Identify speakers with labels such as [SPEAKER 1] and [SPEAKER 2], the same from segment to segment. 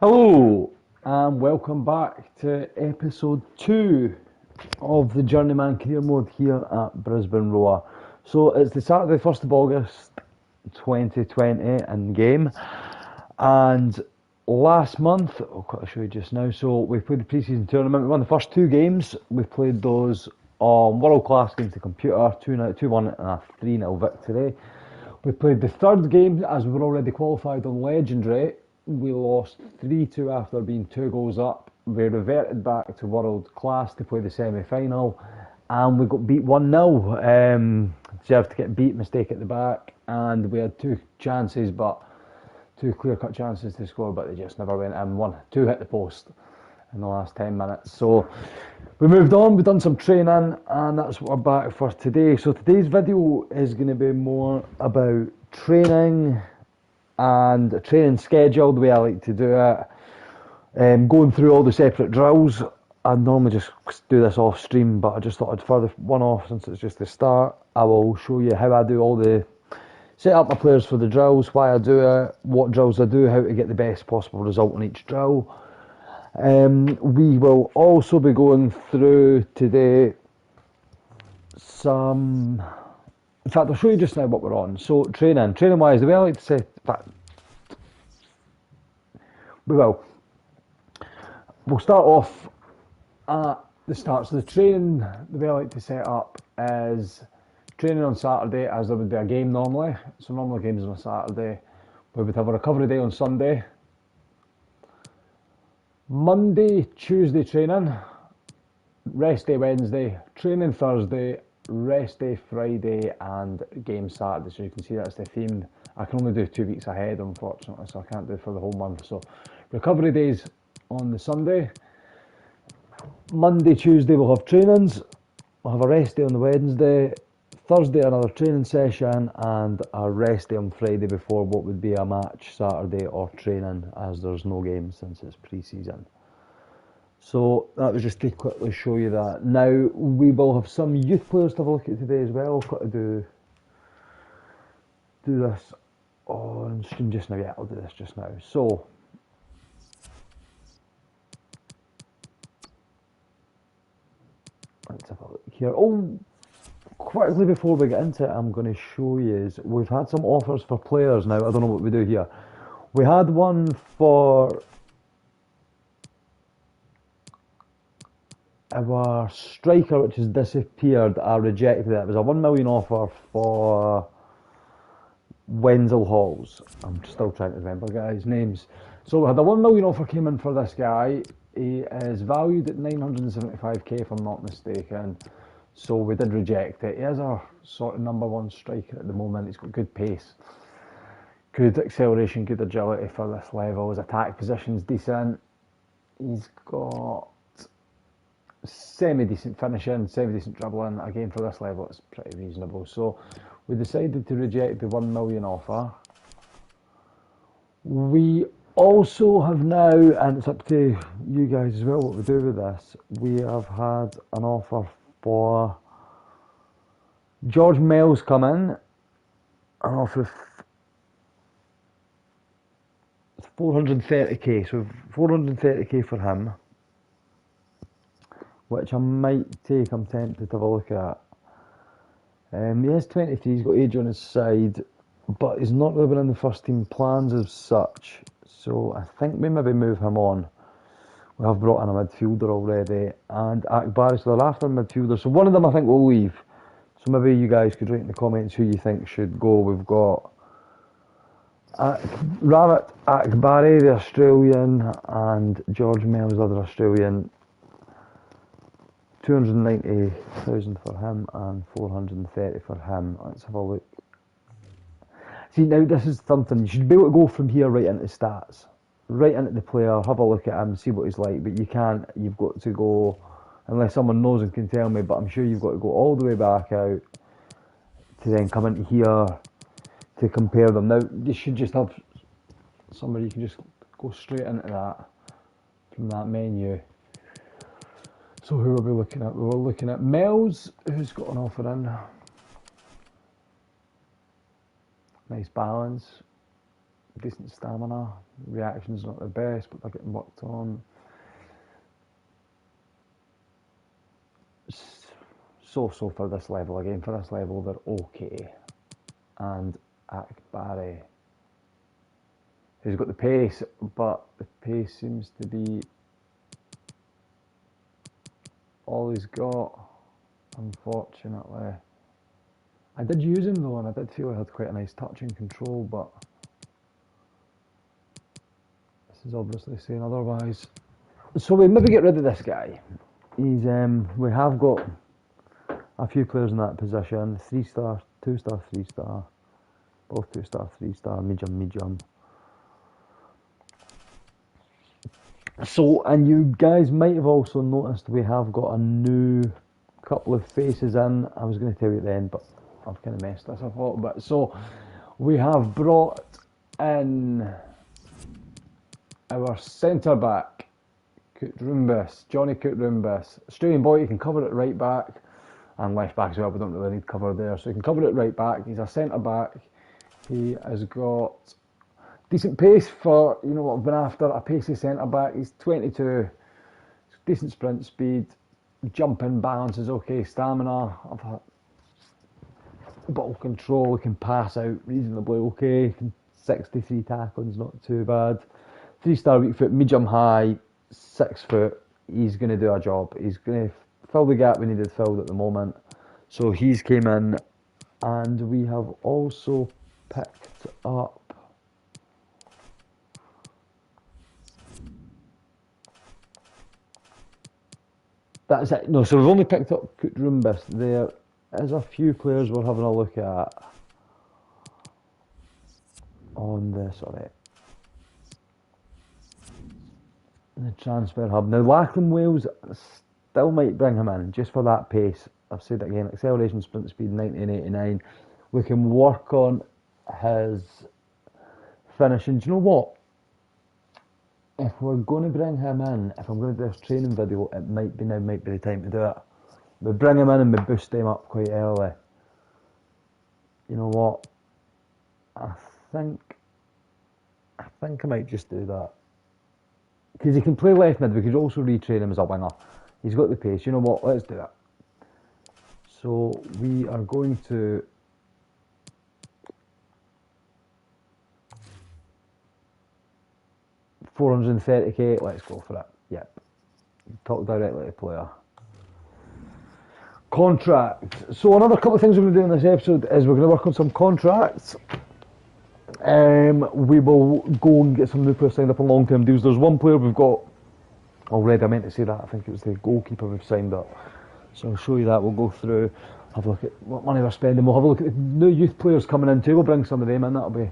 [SPEAKER 1] Hello and welcome back to episode 2 of the Journeyman career mode here at Brisbane Roar. So it's the Saturday 1st of August 2020 in game, and last month, I'll quickly show you just now, so we played the pre-season tournament. We won the first 2 games. We played those on world class games to computer, 2-1 and a 3-0 victory. We played the third game as we were already qualified on Legendary. We lost 3-2 after being 2 goals up. We reverted back to world class to play the semi-final, and we got beat 1-0. Deserved to get beat, mistake at the back, and we had 2 chances, but 2 clear-cut chances to score, but they just never went in. 2 hit the post in the last 10 minutes. So we moved on, we've done some training, and that's what we're back for today. So today's video is going to be more about training and a training schedule, the way I like to do it, going through all the separate drills. I normally just do this off stream, but I just thought I'd further one off since it's just the start. I will show you how I do all the set up my players for the drills, why I do it, what drills I do, how to get the best possible result on each drill. We will also be going through today some, in fact I'll show you just now what we're on. So training wise, the way I like to say, we'll start off at the start. So the training, the way I like to set up is training on Saturday as there would be a game normally. So normal games on a Saturday. We would have a recovery day on Sunday. Monday, Tuesday training. Rest day Wednesday. Training Thursday. Rest day Friday and game Saturday. So you can see that's the theme. I can only do 2 weeks ahead, unfortunately, so I can't do it for the whole month. So recovery days on the Sunday. Monday, Tuesday we'll have trainings. We'll have a rest day on the Wednesday. Thursday another training session, and a rest day on Friday before what would be a match Saturday or training, as there's no games since it's pre-season. So that was just to quickly show you that. Now we will have some youth players to have a look at today as well. I've got to do this on stream just now. Yeah, I'll do this just now. So let's have a look here. Oh, quickly before we get into it, I'm going to show you is we've had some offers for players now. I don't know what we do here. We had one for our striker, which has disappeared. I rejected it. It was a 1 million offer for Wenzel Halls. I'm still trying to remember guys' names. So we had a 1 million offer came in for this guy. He is valued at 975k if I'm not mistaken. So we did reject it. He is our sort of number 1 striker at the moment. He's got good pace, good acceleration, good agility for this level. His attack position's decent. He's got semi-decent finishing, semi-decent dribbling. Again, for this level, it's pretty reasonable. So we decided to reject the 1 million offer. We also have now, and it's up to you guys as well what we do with this, we have had an offer for George Miles come in, an offer of 430k, so 430k for him, which I might take. I'm tempted to have a look at. He is 23, he's got age on his side, but he's not really been in the first team plans as such, so I think we maybe move him on. We have brought in a midfielder already, and Akbari, so they're after a midfielder. So one of them I think will leave. So maybe you guys could write in the comments who you think should go. We've got Rabbit Akbari, the Australian, and George Miles, the other Australian. 290,000 for him and 430 for him. Let's have a look. See, now this is something, you should be able to go from here right into stats. Right into the player, have a look at him, see what he's like, but you can't, you've got to go, unless someone knows and can tell me, but I'm sure you've got to go all the way back out to then come into here to compare them. Now, you should just have somewhere you can just go straight into that from that menu. So who are we looking at? We were looking at Mel's, who's got an offer in. Nice balance. decent stamina. Reaction's not the best, but they're getting worked on. So for this level, again, for this level, they're okay. And Akbari, who's got the pace, but the pace seems to be all he's got, unfortunately. I did use him though, and I did feel I had quite a nice touch and control, but this is obviously saying otherwise. So we maybe get rid of this guy. He's we have got a few players in that position. 3-star, 2-star, 3-star, both 2-star, 3-star, medium. So, and you guys might have also noticed we have got a new couple of faces in. I was going to tell you at the end, but I've kind of messed this up a little bit. So, we have brought in our centre back, Johnny Kutrumbis, Australian boy. He can cover it right back and left back as well. We don't really need cover there, so he can cover it right back. He's a centre back. He has got decent pace for, you know what I've been after, a pacey centre back. He's 22, decent sprint speed, jumping balance is okay, stamina, ball control, he can pass out reasonably okay, 63 tackling's not too bad. 3-star weak foot, medium high, 6 foot. He's going to do a job. He's going to fill the gap we needed filled at the moment. So he's came in, and we have also picked up that's it. No, so we've only picked up Kutrumbis. There is a few players we're having a look at on the the transfer hub. Now Lachlan Wales still might bring him in just for that pace. I've said it again, acceleration, sprint speed 90 and 89. We can work on his finishing. Do you know what? If we're going to bring him in, if I'm going to do this training video, it might be the time to do it. We bring him in and we boost him up quite early. You know what? I think I might just do that. Because he can play left mid, we could also retrain him as a winger. He's got the pace. You know what? Let's do it. So we are going to $430k, let's go for it. Yep. Talk directly to the player. Contract. So another couple of things we're going to do in this episode is we're going to work on some contracts. We will go and get some new players signed up on long-term deals. There's one player we've got already, I meant to say that, I think it was the goalkeeper we've signed up. So I'll show you that, we'll go through, have a look at what money we're spending, we'll have a look at the new youth players coming in too, we'll bring some of them in, that'll be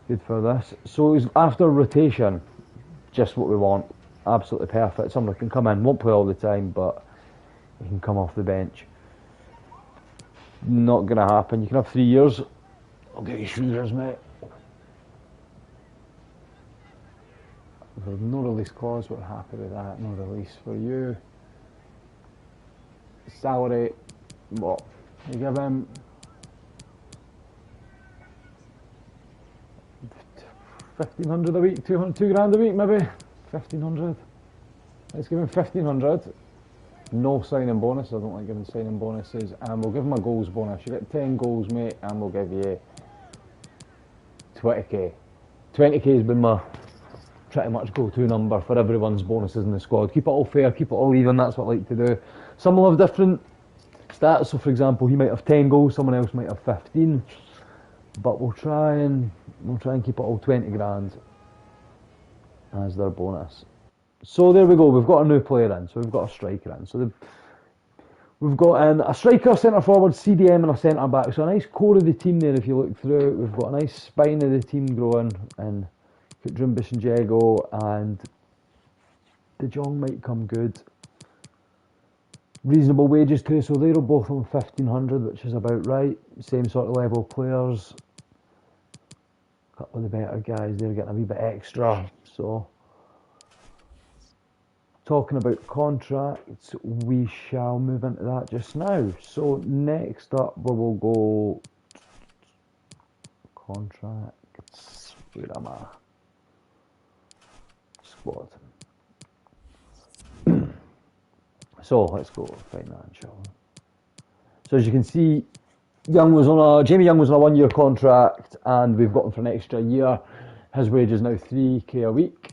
[SPEAKER 1] good for this. So it's after rotation, just what we want, absolutely perfect. Someone can come in, won't play all the time, but he can come off the bench. Not going to happen. You can have 3 years. I'll give you 3 years, mate. There's no release clause, we're happy with that. No release for you. Salary, what? You give him $1,500 a week, $2 grand a week maybe? 1,500. Let's give him 1,500. No signing bonus, I don't like giving signing bonuses. And we'll give him a goals bonus. You get 10 goals, mate, and we'll give you 20k. 20k has been my pretty much go-to number for everyone's bonuses in the squad. Keep it all fair, keep it all even, that's what I like to do. Some will have different stats, so for example, he might have 10 goals, someone else might have 15. But we'll try and keep it all 20 grand as their bonus. So there we go, we've got a new player in, so we've got a striker in. So we've got in a striker, centre forward, CDM and a centre back. So a nice core of the team there if you look through it. We've got a nice spine of the team growing, and Kutrumbis and Jego, and De Jong might come good. Reasonable wages too, so they're both on 1,500, which is about right. Same sort of level players. A couple of the better guys, they're getting a wee bit extra. So, talking about contracts, we shall move into that just now. So next up, we will go contracts. Where am I? Squad. So let's go financial. So as you can see, Jamie Young was on a 1-year contract, and we've got him for an extra year. His wage is now £3k a week.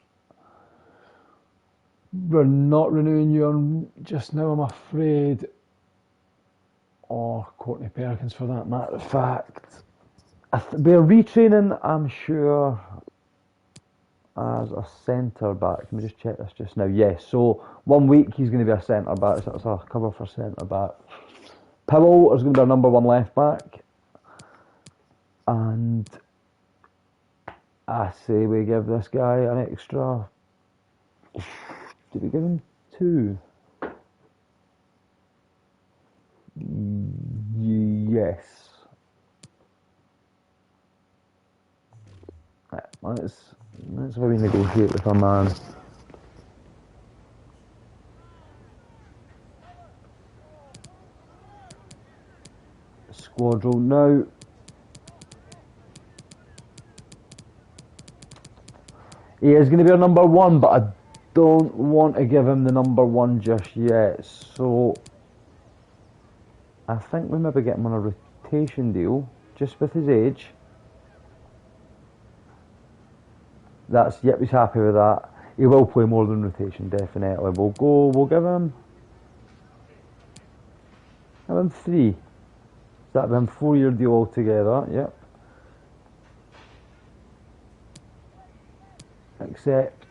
[SPEAKER 1] We're not renewing you on just now, I'm afraid, or Courtney Perkins for that matter of fact. We're retraining, I'm sure, as a centre back. Let me just check this just now. Yes, so 1 week he's going to be a centre back, so that's a cover for centre back. Powell is going to be our number 1 left back, and I say we give this guy an extra. Did we give him 2? Yes. Let's maybe negotiate with our man. Squad roll now. He is going to be our number 1, but I don't want to give him the number 1 just yet. So I think we maybe get him on a rotation deal, just with his age. Yep, he's happy with that. He will play more than rotation, definitely. We'll give him 3. That'll be a 4-year deal altogether, yep. Accept.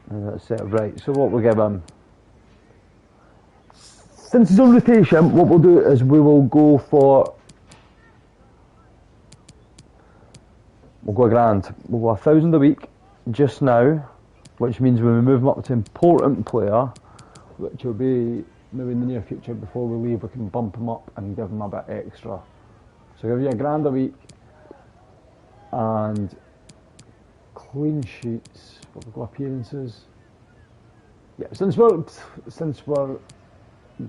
[SPEAKER 1] And that's it, right. So what we'll give him, since he's on rotation, what we'll do is we will go for, we'll go £1,000. We'll go 1,000 a week just now, which means when we move him up to important player, which will be maybe in the near future before we leave, we can bump him up and give him a bit extra. So give you £1,000 a week, and clean sheets. What we've got, appearances. Yeah, since we're going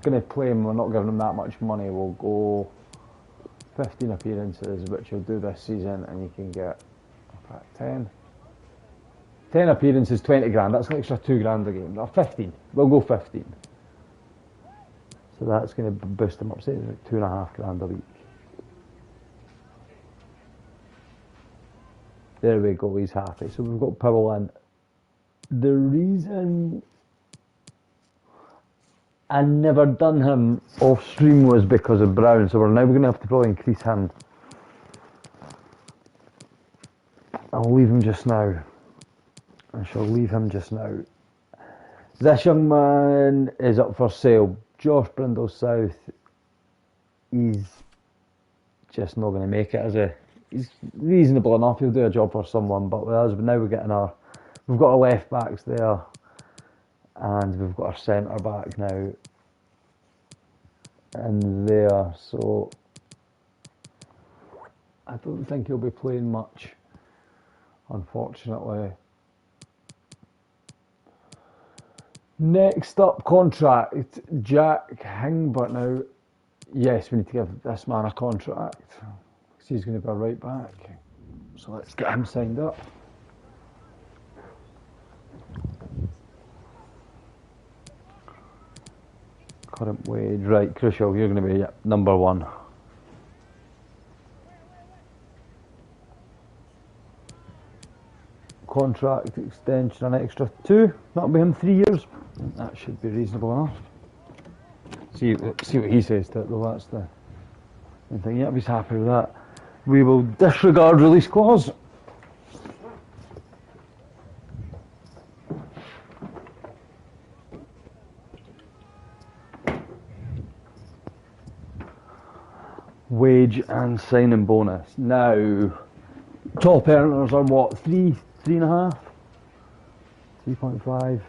[SPEAKER 1] to play him, we're not giving him that much money. We'll go 15 appearances, which you'll do this season, and you can get 10 appearances, 20 grand. That's an extra 2 grand a game. No, 15. We'll go 15. So that's going to boost him up, say, like 2.5 grand a week. There we go, he's happy. So we've got Powell in. The reason I never done him off stream was because of Brown, so we're now going to have to probably increase him. I'll leave him just now. I shall leave him just now. This young man is up for sale. Josh Brindle South. He's just not going to make it, is he? He's reasonable enough, he'll do a job for someone, but with us, now we've got our left backs there, and we've got our centre back now in there, so I don't think he'll be playing much, unfortunately. Next up, contract, Jack Hingbert. Now, yes, we need to give this man a contract. He's going to be right back, so let's get him signed up. Current wage, right, crucial, you're going to be number 1. Contract extension, an extra 2, that'll be him 3 years. That should be reasonable enough. See what he says to it though, that's the thing. Yep, he's happy with that. We will disregard release clause. Wage and signing bonus. Now, top earners are what? 3.5? 3.5?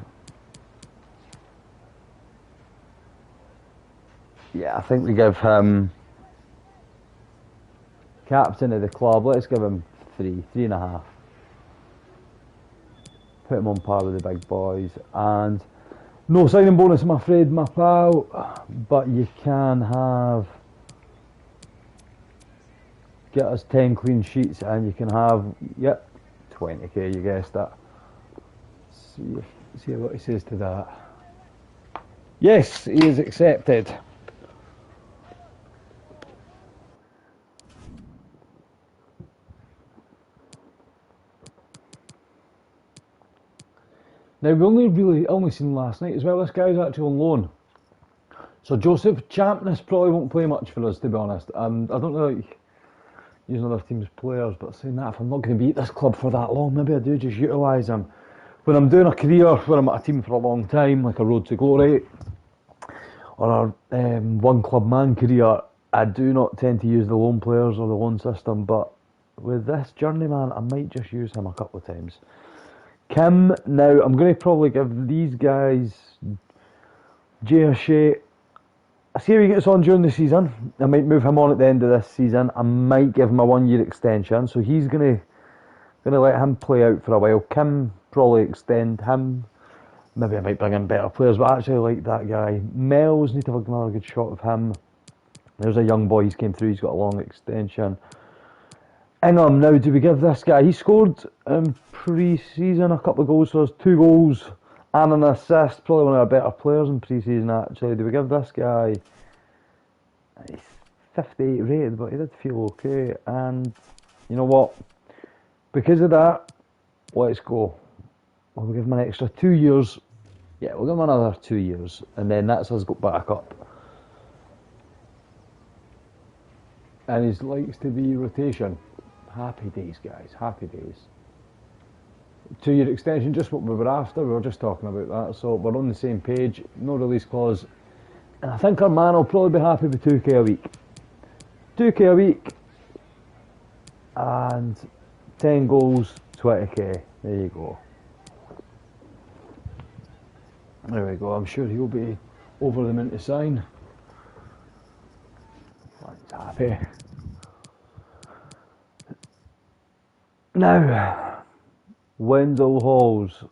[SPEAKER 1] Yeah, I think we give him captain of the club. Let's give him 3.5. Put him on par with the big boys. And no signing bonus, I'm afraid, my pal. But you can have get us 10 clean sheets, and you can have, yep, 20k, you guessed it. See what he says to that. Yes, he is accepted. Now, we only seen last night as well. This guy's actually on loan. So Joseph Champness probably won't play much for us, to be honest. I don't really like using other teams' players, but saying that, if I'm not going to be at this club for that long, maybe I do just utilise him. When I'm doing a career where I'm at a team for a long time, like a Road to Glory, or a one club man career, I do not tend to use the loan players or the loan system, but with this Journeyman, I might just use him a couple of times. Kim, now I'm going to probably give these guys Jay O'Shea. I see how he gets on during the season. I might move him on at the end of this season. I might give him a 1 year extension, so he's going to let him play out for a while. Kim, probably extend him. Maybe I might bring in better players, but I actually like that guy. Mel's need to have another good shot of him. There's a young boy, he's came through, he's got a long extension. Ingham, now do we give this guy, he scored in pre-season a couple of goals for us, 2 goals and an assist, probably one of our better players in pre-season actually. Do we give this guy, he's 58 rated, but he did feel okay, and you know what, because of that, let's go. We'll give him an extra 2 years, yeah, we'll give him another 2 years, and then that's us go back up. And he likes to be rotation. Happy days, guys, happy days. 2 year extension, just what we were after, we were just talking about that, so we're on the same page, no release clause. And I think our man will probably be happy with 2k a week. 2k a week, and 10 goals, 20k, there you go. There we go, I'm sure he'll be over the moon to sign. He's happy. Now, Wendell Halls,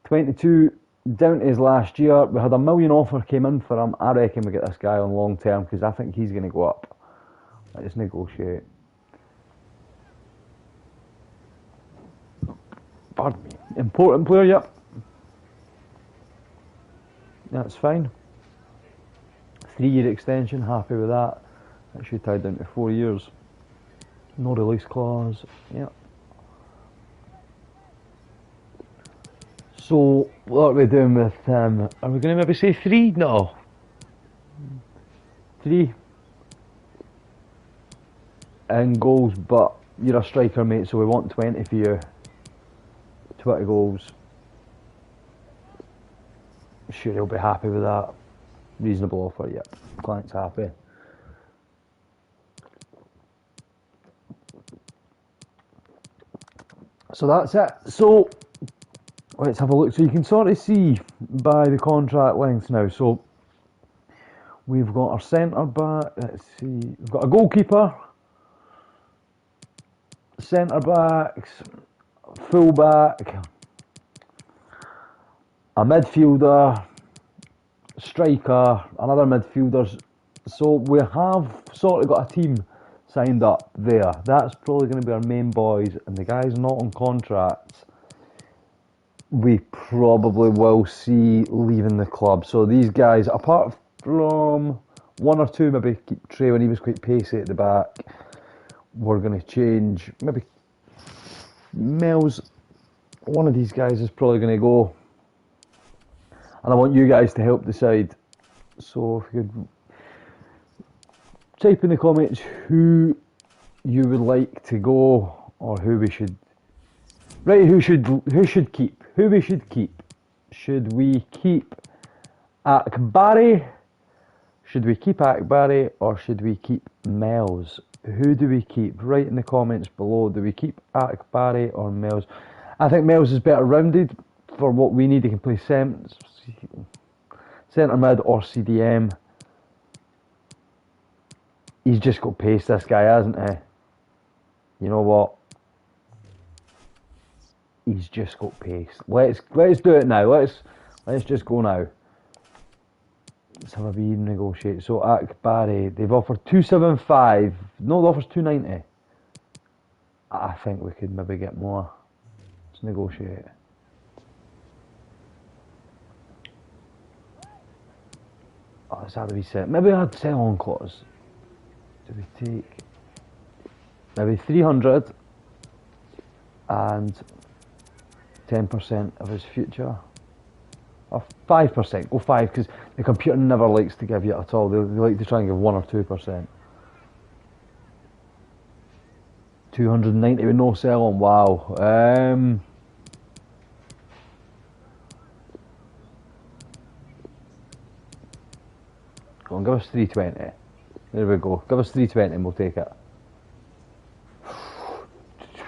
[SPEAKER 1] 22, down to his last year. We had $1 million offer came in for him. I reckon we get this guy on long term because I think he's going to go up. Let's negotiate. Pardon me. Important player, yep. That's fine. 3 year extension, happy with that. That should tie down to 4 years. No release clause, yep. So, what are we doing with him? Are we going to maybe say 3? No. 3. And goals, but you're a striker, mate, so we want 20 for you. 20 goals. Sure, he'll be happy with that. Reasonable offer, yep. Client's happy. So that's it. So let's have a look. So you can sort of see by the contract lengths now. So we've got our centre back. Let's see. We've got a goalkeeper, centre backs, full back, a midfielder, striker, another midfielder. So we have sort of got a team signed up there. That's probably going to be our main boys, and the guys not on contracts we probably will see leaving the club. So these guys, apart from 1 or 2, maybe keep Trey when he was quite pacey at the back, we're going to change. Maybe Mel's, one of these guys is probably going to go, and I want you guys to help decide. So if you could type in the comments who you would like to go, or who we should, right, who should keep, who we should keep. Should we keep Akbari? Should we keep Akbari, or should we keep Mels? Who do we keep? Write in the comments below. Do we keep Akbari or Mels? I think Mels is better rounded for what we need. He can play centre mid or CDM. He's just got pace, this guy, hasn't he? You know what? He's just got pace. Let's do it now. Let's just go now. Let's have a wee negotiate. So Akbari, they've offered 275. No, the offer's 290. I think we could maybe get more. Let's negotiate. Oh, is that the reset? Maybe I'd sell on clause. Do we take maybe 300 and 10% of his future? Or 5%, go 5, because the computer never likes to give you it at all. They like to try and give 1 or 2%. 290 with no sell on, wow. Go on, give us 320. There we go. Give us 320 and we'll take it.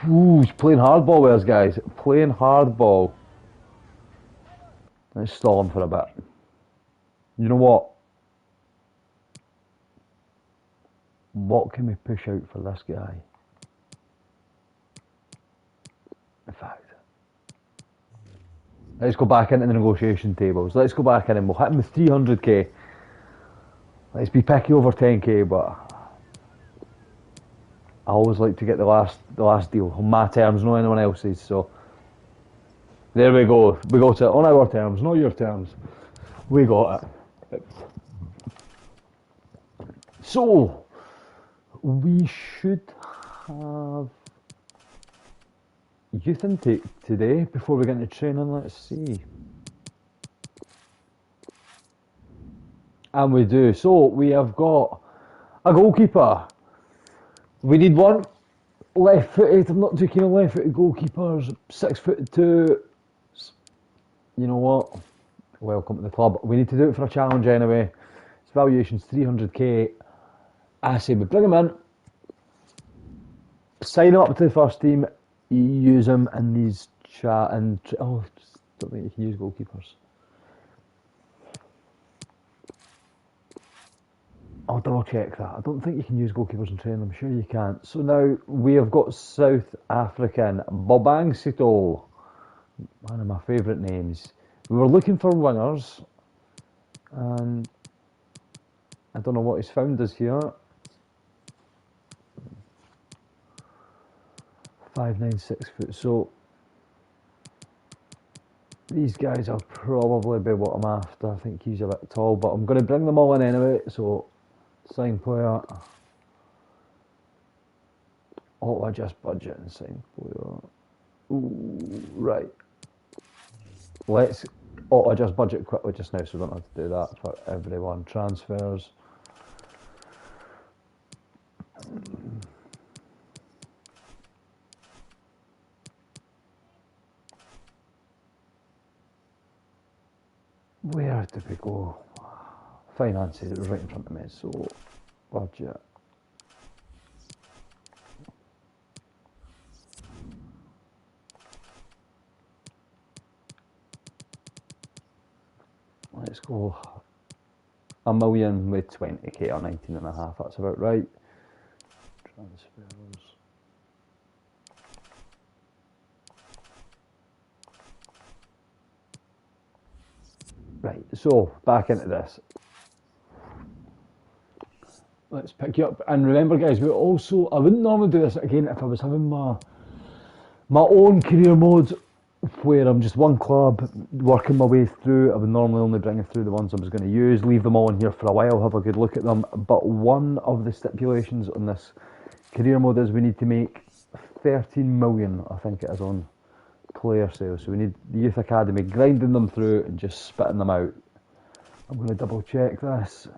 [SPEAKER 1] Ooh, he's playing hardball with us, guys. Playing hardball. Let's stall him for a bit. You know what? What can we push out for this guy? In fact, let's go back into the negotiation tables. Let's go back in and we'll hit him with 300k. Let's be picky over 10k, but I always like to get the last deal on my terms, not anyone else's. So there we go. We got it on our terms, not your terms. We got it. So we should have youth intake today before we get into training. Let's see. And we do. So we have got a goalkeeper. We need one left-footed. I'm not too keen on left-footed goalkeepers. 6'2". You know what? Welcome to the club. We need to do it for a challenge anyway. His valuation's 300k. I say we bring him in, sign him up to the first team, use him in these chat and don't think you can use goalkeepers. I'll double check that. I don't think you can use goalkeepers in training. I'm sure you can't. So now we have got South African Bobang Sito. One of my favourite names. We were looking for wingers, and I don't know what he's found us here. 5'9", 6 foot. So these guys will probably be what I'm after. I think he's a bit tall, but I'm going to bring them all in anyway. So sign player. Auto adjust budget and sign player. Ooh, right. Let's auto adjust budget quickly just now, so we don't have to do that for everyone. Transfers. Where did we go? Finances, it was right in front of me, so budget. Let's go $1 million with 20k or 19.5, that's about right. Transfers. Right, so back into this. Let's pick you up. And remember guys, we also, I wouldn't normally do this again if I was having my own career mode where I'm just one club working my way through. I would normally only bring you through the ones I was going to use, leave them all in here for a while, have a good look at them. But one of the stipulations on this career mode is we need to make 13 million, I think it is, on player sales. So we need the youth academy grinding them through and just spitting them out. I'm going to double check this.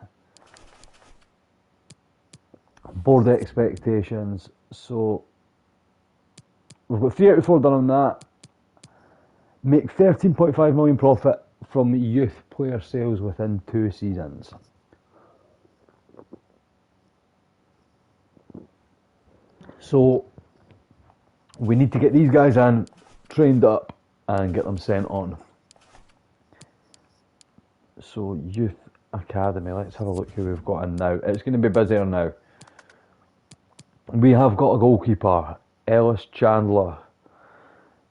[SPEAKER 1] Board expectations. So we've got 3 out of 4 done on that. Make 13.5 million profit from youth player sales within 2 seasons. So we need to get these guys in, trained up, and get them sent on. So youth academy, let's have a look who we've got in now. It's going to be busier now. We have got a goalkeeper, Ellis Chandler,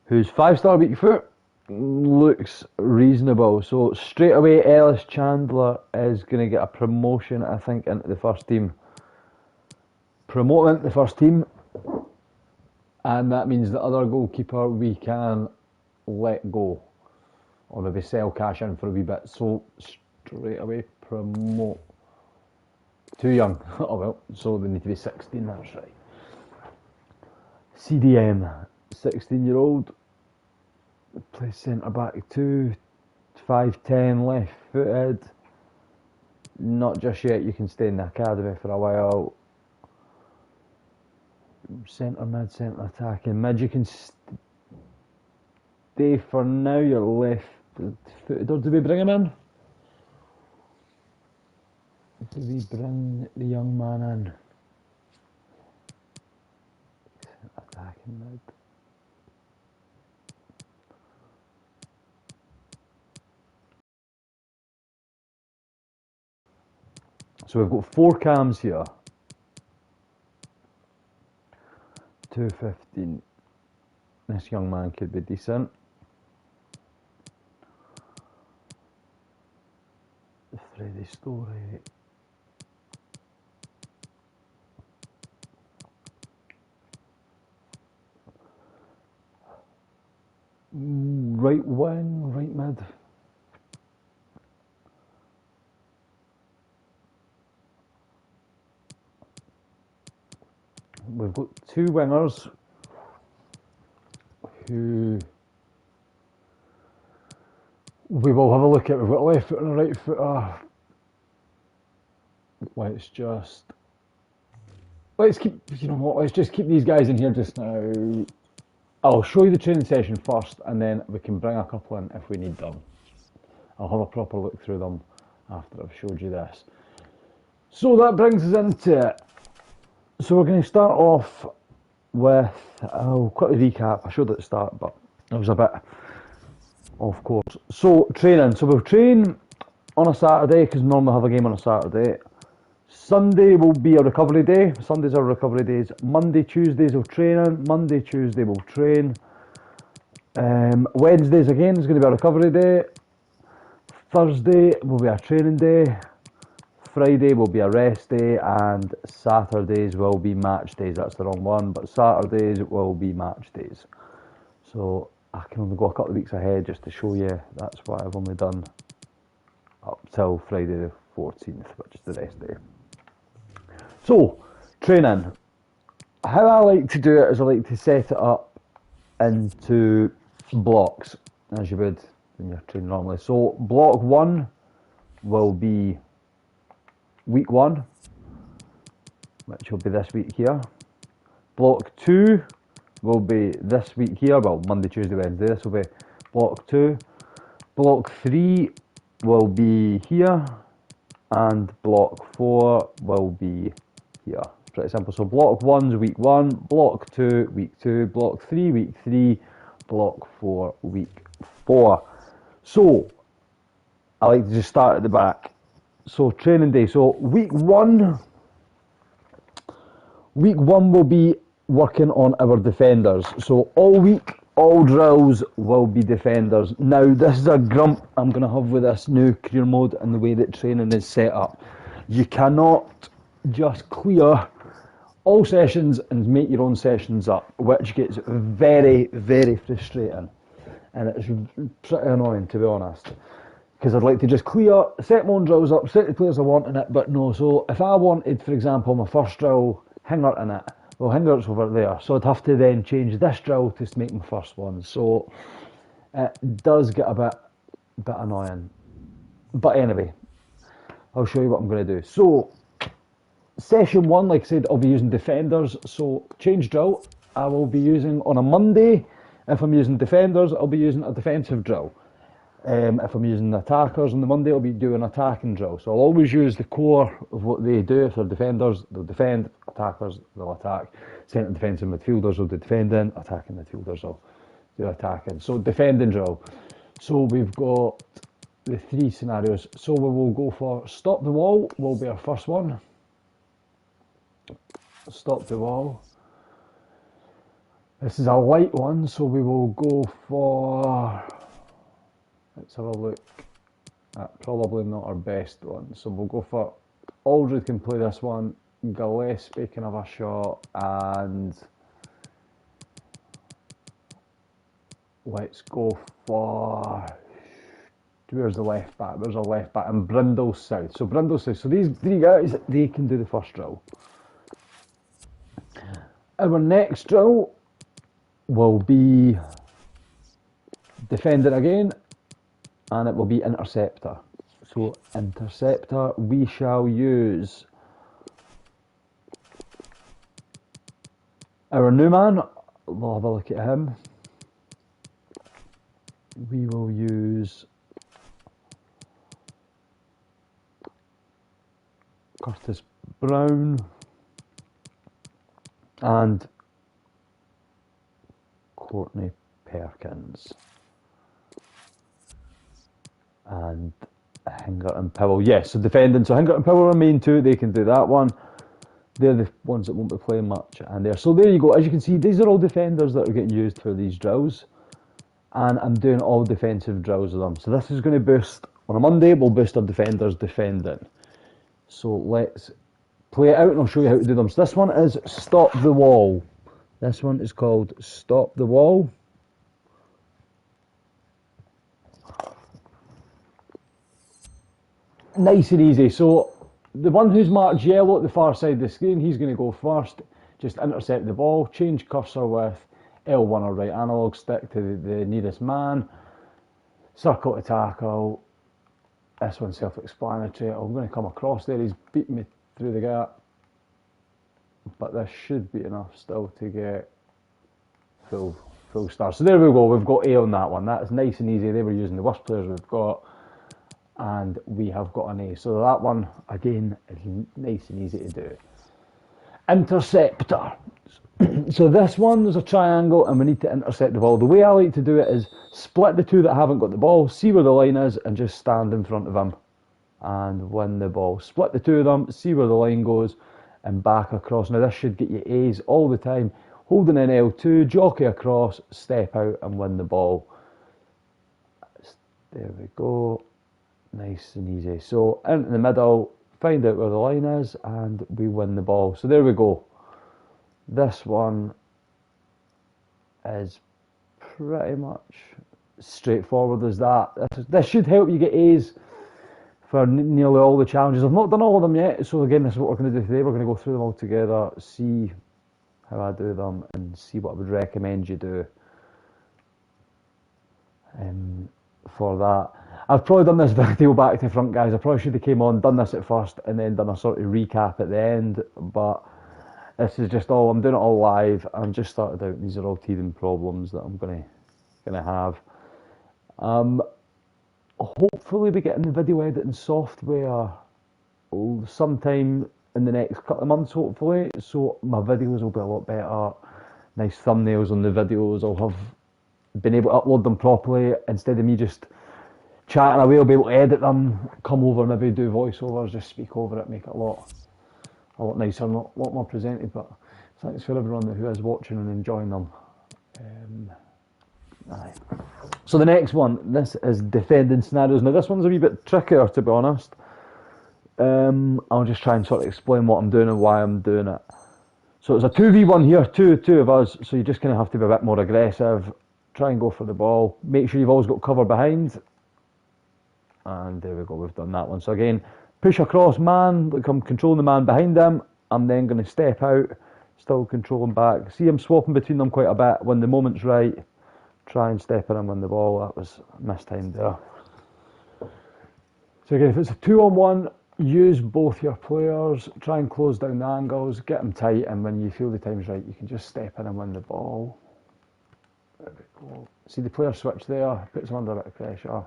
[SPEAKER 1] who's 5-star weak foot. looks reasonable. So straight away, Ellis Chandler is going to get a promotion, I think, into the first team. Promoting into the first team, and that means the other goalkeeper we can let go, or maybe sell cash in for a wee bit. So straight away promote. Too young. Oh well, so they need to be 16, that's right. CDM, 16-year-old, plays centre back 2, 5'10", left footed. Not just yet, you can stay in the academy for a while. Centre mid, centre attacking mid, you can stay for now, you're left footed. Or do we bring him in? Do we bring the young man in? Attacking mid. So we've got 4 cams here. 215. This young man could be decent. The Freddie story. Right wing, right mid. We've got 2 wingers who we will have a look at. We've got a left foot and a right footer. Let's keep, you know what, let's just keep these guys in here just now. I'll show you the training session first, and then we can bring a couple in if we need them. I'll have a proper look through them after I've showed you this. So that brings us into it. So we're going to start off with, I'll quickly recap, I showed at the start, but it was a bit off course. So training, so we'll train on a Saturday, because normally I have a game on a Saturday. Sunday will be a recovery day. Sundays are recovery days. Monday, Tuesdays will training. Monday, Tuesday will train. Wednesdays again is going to be a recovery day. Thursday will be a training day. Friday will be a rest day, and Saturdays will be match days. That's the wrong one, but Saturdays will be match days. So I can only go a couple of weeks ahead just to show you. That's what I've only done up till Friday the 14th, which is the rest day. So, training. How I like to do it is I like to set it up into blocks, as you would when you're training normally. So, block 1 will be week 1, which will be this week here. Block 2 will be this week here, well, Monday, Tuesday, Wednesday. This will be block 2. Block 3 will be here, and block 4 will be here. Pretty simple. So block 1's week 1, block 2 week 2, block 3 week 3, block 4 week 4. So I like to just start at the back. So training day. So week 1 will be working on our defenders. So all week, all drills will be defenders. Now this is a grump I'm going to have with this new career mode and the way that training is set up. You cannot just clear all sessions and make your own sessions up, which gets very, very frustrating, and it's pretty annoying, to be honest, because I'd like to just clear, set my own drills up, set the players I want in it, but no. So if I wanted, for example, my first drill, Hingert in it, well, Hingert's over there, so I'd have to then change this drill to make my first one. So it does get a bit annoying, but anyway, I'll show you what I'm going to do. So session 1, like I said, I'll be using defenders. So change drill, I will be using on a Monday. If I'm using defenders, I'll be using a defensive drill. If I'm using attackers on the Monday, I'll be doing attacking drill. So I'll always use the core of what they do. If they're defenders, they'll defend. Attackers, they'll attack. Centre defensive midfielders will do defending. Attacking midfielders will do attacking. So defending drill. So we've got the 3 scenarios. So we will go for stop the wall, will be our first one. Stop the wall. This is a light one, so we will go for Let's have a look at probably not our best one. So we'll go for Aldred can play this one, Gillespie can have a shot, and let's go for, where's the left back? There's a left back, and Brindle South. So Brindle South. So these three guys, they can do the first drill. Our next drill will be Defender again, and it will be Interceptor. So Interceptor, we shall use our new man. We'll have a look at him. We will use Curtis Brown and Courtney Perkins and Hingert and Powell. Yes, so defending. So Hingert and Powell are main two. They can do that one. They're the ones that won't be playing much. And there. So there you go. As you can see, these are all defenders that are getting used for these drills. And I'm doing all defensive drills with them. So this is going to boost, on a Monday, we'll boost our defenders defending. So let's play it out and I'll show you how to do them. So this one is Stop the Wall. This one is called Stop the Wall. Nice and easy. So the one who's marked yellow at the far side of the screen, he's going to go first. Just intercept the ball, change cursor with L1 or right analog stick to the nearest man, circle to tackle. This one's self-explanatory. I'm going to come across there. He's beating me through the gap, but this should be enough still to get full star. So there we go. We've got A on that one. That is nice and easy. They were using the worst players we've got, and we have got an A. So that one again is nice and easy to do. Interceptor. So this one, there's a triangle and we need to intercept the ball. The way I like to do it is split the two that haven't got the ball, see where the line is and just stand in front of them and win the ball. Split the two of them, see where the line goes and back across. Now this should get you A's all the time. Holding in L2, jockey across, step out and win the ball. There we go. Nice and easy. So into the middle, find out where the line is and we win the ball. So there we go. This one is pretty much straightforward as that. This should help you get A's for nearly all the challenges. I've not done all of them yet, so again, this is what we're going to do today. We're going to go through them all together, see how I do them, and see what I would recommend you do for that. I've probably done this video back to front, guys. I probably should have came on, done this at first, and then done a sort of recap at the end, but this is just all, I'm doing it all live. I'm just started out, these are all teething problems that I'm gonna have. Hopefully we get in the video editing software sometime in the next couple of months, hopefully, so my videos will be a lot better. Nice thumbnails on the videos, I'll have been able to upload them properly instead of me just chatting away. I'll be able to edit them, come over, maybe do voiceovers, just speak over it, make it a lot nicer, a lot more presented. But thanks for everyone who is watching and enjoying them. Aye. So the next one, this is defending scenarios. Now this one's a wee bit trickier, to be honest. I'll just try and sort of explain what I'm doing and why I'm doing it. So it's a 2v1 here, two of us, so you just kind of have to be a bit more aggressive, try and go for the ball, make sure you've always got cover behind, and there we go, we've done that one. So again, push across man, look, I'm controlling the man behind him, I'm then going to step out, still controlling back, see I'm swapping between them quite a bit. When the moment's right, try and step in and win the ball. That was mistimed there. So again, if it's a 2-on-1, use both your players, try and close down the angles, get them tight, and when you feel the time's right, you can just step in and win the ball. There we go. See the player switch there, puts them under a bit of pressure,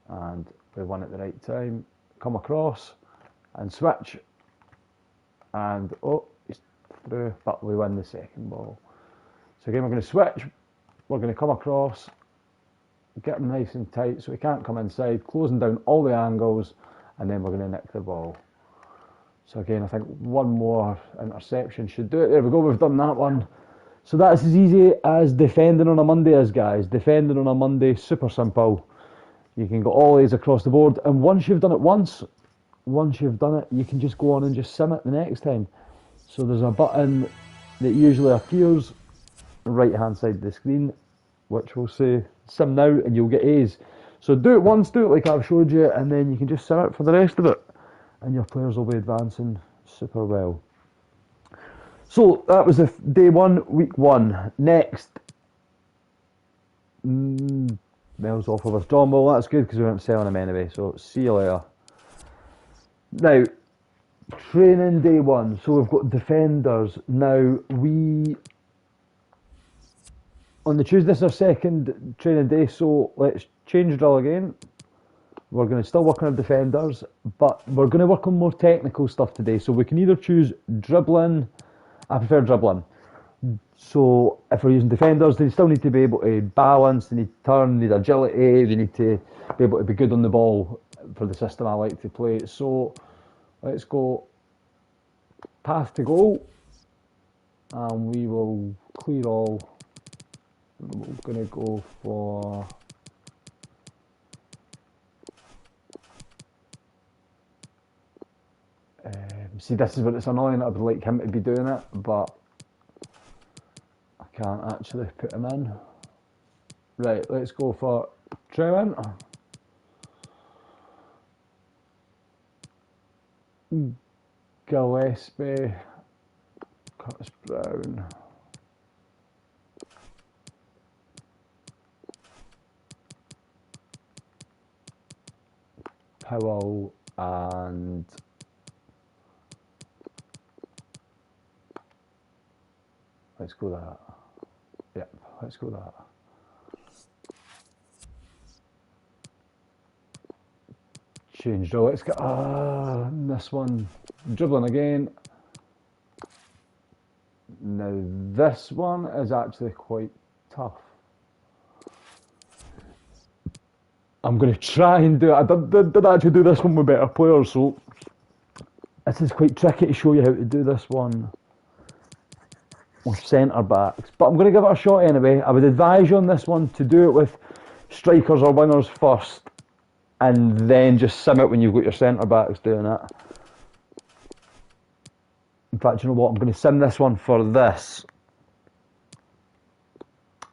[SPEAKER 1] and we won at the right time. Come across and switch, and oh, he's through, but we win the second ball. So again, we're going to switch, we're going to come across, get them nice and tight so we can't come inside, closing down all the angles, and then we're going to nick the ball. So again, I think one more interception should do it. There we go, we've done that one. So that's as easy as defending on a Monday is, guys. Defending on a Monday, super simple. You can go all these across the board, and once you've done it once you've done it, you can just go on and just sim it the next time. So there's a button that usually appears right hand side of the screen, which will say sim now, and you'll get A's. So do it once, do it like I've showed you, and then you can just sim it for the rest of it, and your players will be advancing super well. So that was the day one, week one. Next, Mel's offer withdrawn. Well, that's good because we weren't selling him anyway, so see you later. Now, training day one. So we've got defenders. Now, on the Tuesday, this is our second training day, so let's change drill again. We're going to still work on our defenders, but we're going to work on more technical stuff today. So we can either choose dribbling. I prefer dribbling. So if we're using defenders, they still need to be able to balance, they need to turn, they need agility, they need to be able to be good on the ball for the system I like to play. So let's go path to goal, and we will clear all. We're going to go for see, this is what it's annoying. I would like him to be doing it, but I can't actually put him in. Right, let's go for Trevin. Gillespie, Curtis Brown, Powell, and let's go that. Yep, let's go that. Change though. Let's get this one. Dribbling again. Now this one is actually quite tough. I'm going to try and do it. I did actually do this one with better players, so this is quite tricky to show you how to do this one with centre backs. But I'm going to give it a shot anyway. I would advise you on this one to do it with strikers or wingers first, and then just sim it when you've got your centre backs doing it. In fact, you know what? I'm going to sim this one for this,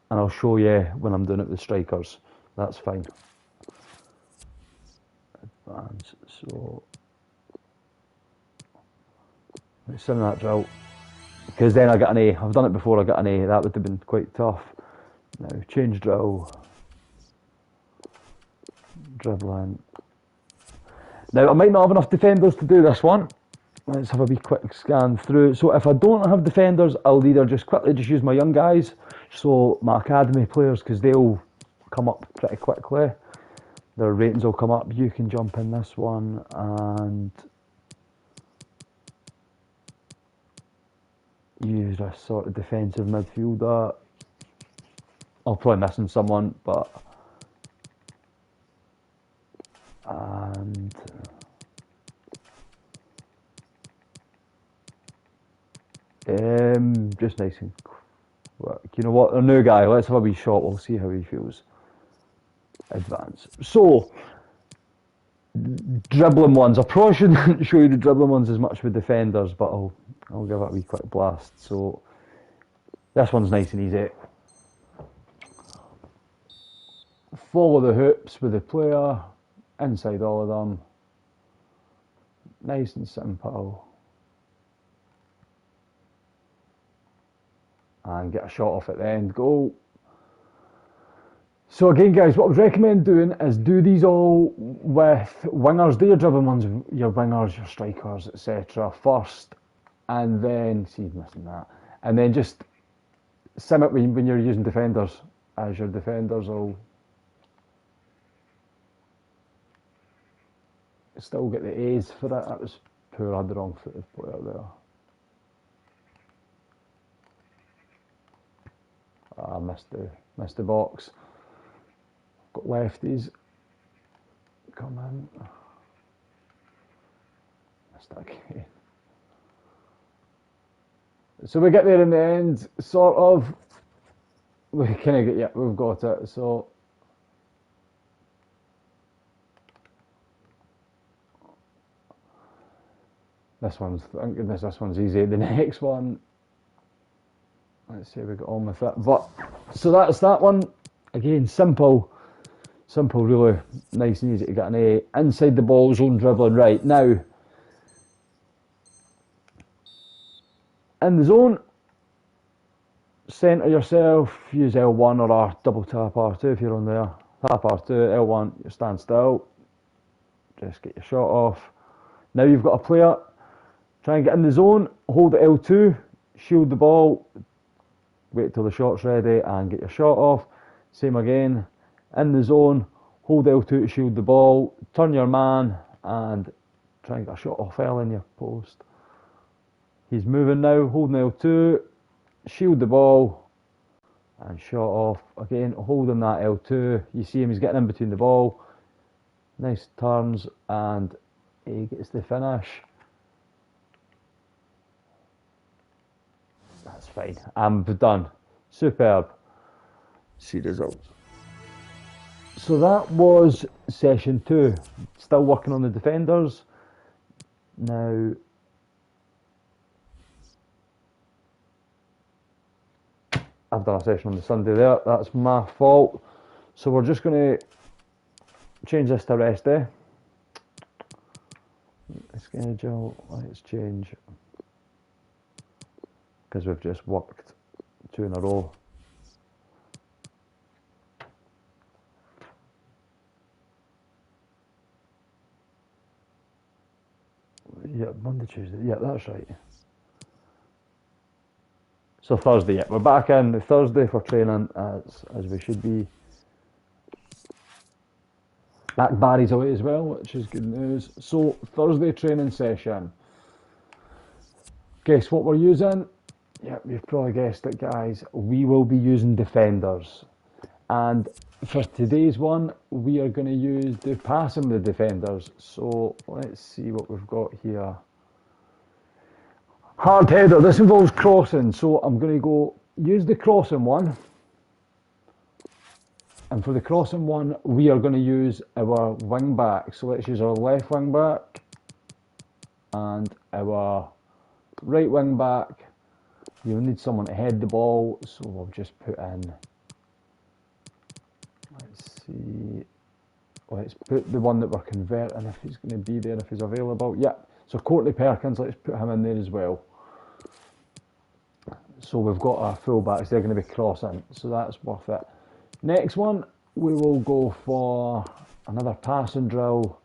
[SPEAKER 1] and I'll show you when I'm doing it with strikers. That's fine. Advance. So let's sim that drill, because then I got an A. I've done it before. I got an A. That would have been quite tough. Now change drill. Dribbling. Now I might not have enough defenders to do this one. Let's have a wee quick scan through. So if I don't have defenders, I'll either just quickly use my young guys, so my academy players, because they'll come up pretty quickly. Their ratings will come up. You can jump in this one and use a sort of defensive midfielder. I'll probably missing someone, but just nice and quick. You know what? A new guy. Let's have a wee shot. We'll see how he feels. Advance. So dribbling ones. I probably shouldn't show you the dribbling ones as much with defenders, but I'll give it a wee quick blast. So this one's nice and easy. Follow the hoops with the player, inside all of them. Nice and simple. And get a shot off at the end goal. So again guys, what I would recommend doing is do these all with wingers. Do your dribbling ones, your wingers, your strikers, etc. first, and then, see, missing that, and then just sim it when you're using defenders, as your defenders will still get the A's for it. That was poor. I had the wrong footed player there. I missed the box. Got lefties. Come in. Missed that again. So we get there in the end, sort of. We kind of get, yeah, we've got it. So This one's, thank goodness, this one's easy. The next one, let's see how we got on with it. But so that's that one. Again, simple, really nice and easy to get an A. Inside the ball zone dribbling. Right, now, in the zone, centre yourself, use L1 or R, double tap R2 if you're on there. Tap R2, L1, you stand still. Just get your shot off. Now you've got a player, try and get in the zone, hold the L2, shield the ball, wait till the shot's ready and get your shot off. Same again, in the zone, hold L2 to shield the ball, turn your man and try and get a shot off L in your post. He's moving now, holding L2, shield the ball and shot off. Again, holding that L2, you see him, he's getting in between the ball. Nice turns and he gets the finish. That's fine. I'm done. Superb. See results. So that was session 2. Still working on the defenders. Now, I've done a session on the Sunday there. That's my fault. So we're just going to change this to rest day. Schedule, let's change, because we've just worked 2 in a row. Yeah, Monday, Tuesday, yeah, that's right. So Thursday, yeah, we're back in the Thursday for training as we should be. Back Barry's away as well, which is good news. So, Thursday training session. Guess what we're using? Yep, you've probably guessed it, guys. We will be using defenders. And for today's one, we are going to do passing the defenders. So, let's see what we've got here. Hard header. This involves crossing. So, I'm going to go use the crossing one. And for the crossing one, we are going to use our wing back. So let's use our left wing back and our right wing back. You'll need someone to head the ball, so we'll just put in, let's put the one that we're converting if he's going to be there, if he's available. Yeah, so Courtney Perkins, let's put him in there as well. So we've got our full backs, they're going to be crossing, so that's worth it. Next one, we will go for another passing drill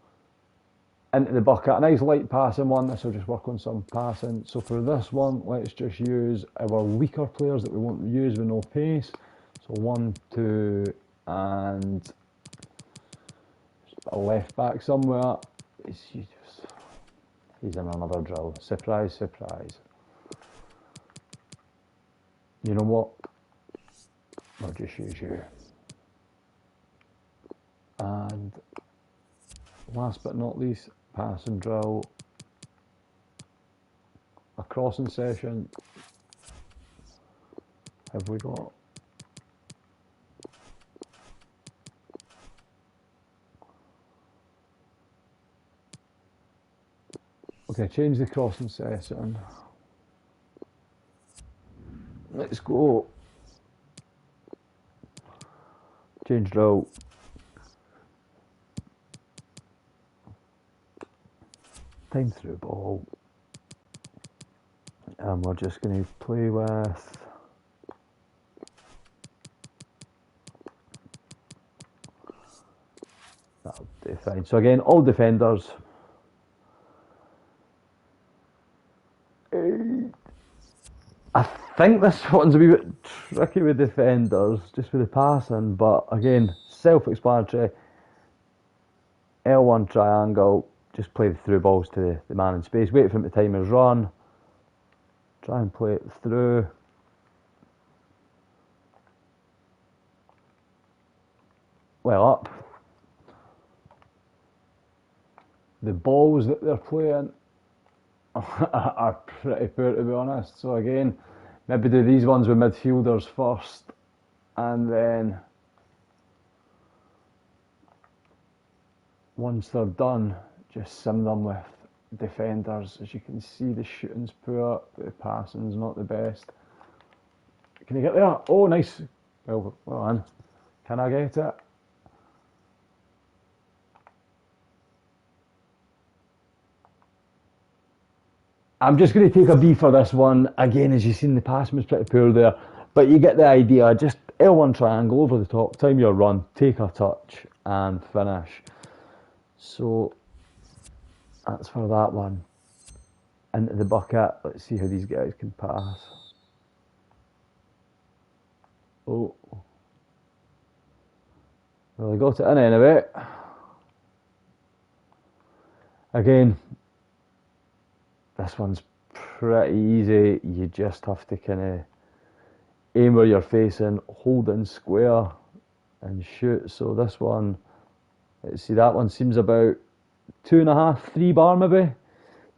[SPEAKER 1] into the bucket. A nice light passing one. This will just work on some passing. So for this one, let's just use our weaker players that we won't use with no pace. So 1, 2, and a left back somewhere. He's in another drill. Surprise, surprise. You know what? I'll just use you. And last but not least, passing drill, a crossing session. Have we got? Okay, change the crossing session. Let's go. Change drill. Time through ball. And we're just going to play with that'll do fine. So again, all defenders. I think this one's a wee bit tricky with defenders, just with the passing, but again, self-explanatory. L1 triangle, just play the through balls to the man in space, wait for him to time his run, try and play it through. Well up. The balls that they're playing are pretty poor, to be honest. So again, maybe do these ones with midfielders first, and then once they're done, just sim them with defenders. As you can see, the shooting's poor, the passing's not the best. Can he get there? Oh, nice. Well done. Can I get it? I'm just going to take a B for this one. Again, as you've seen, the passing was pretty poor there. But you get the idea. Just L1 triangle over the top, time your run, take a touch, and finish. So that's for that one. Into the bucket. Let's see how these guys can pass. Oh. Well, they got it in anyway. Again, this one's pretty easy. You just have to kind of aim where you're facing, hold in square, and shoot. So this one, let's see, that one seems about 2.5, 3 bar maybe.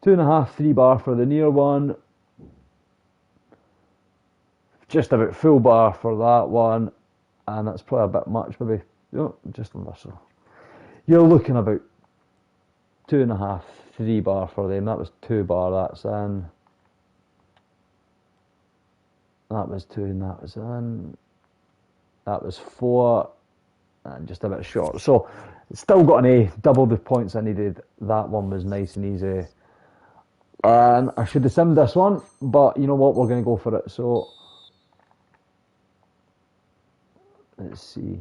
[SPEAKER 1] 2.5, 3 bar for the near one. Just about full bar for that one, and that's probably a bit much maybe. Just under so. You're looking about 2.5, 3 bar for them. That was 2 bar, that's in. That was 2 and that was in. That was 4 and just a bit short. So still got an A, double the points I needed. That one was nice and easy. And I should have simmed this one, but you know what, we're going to go for it. So let's see.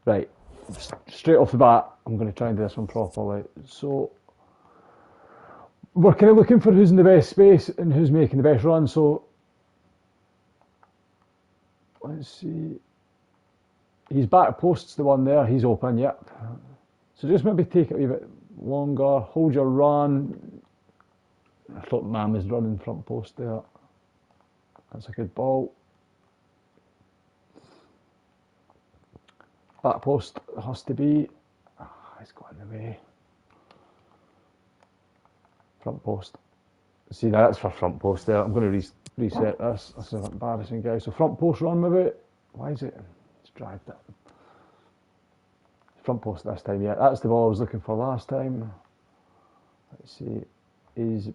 [SPEAKER 1] Right, straight off the bat, I'm going to try and do this one properly. So we're kind of looking for who's in the best space and who's making the best run. So let's see. His back post's the one there. He's open. Yep. So just maybe take it a wee bit longer. Hold your run. I thought man was running front post there. That's a good ball. Back post has to be. He's got in the way. Front post. See, that's for front post there. I'm going to reset this. This is embarrassing, guys. So front post run maybe. Why is it? It's dragged it. Front post this time, yeah. That's the ball I was looking for last time. Let's see. He's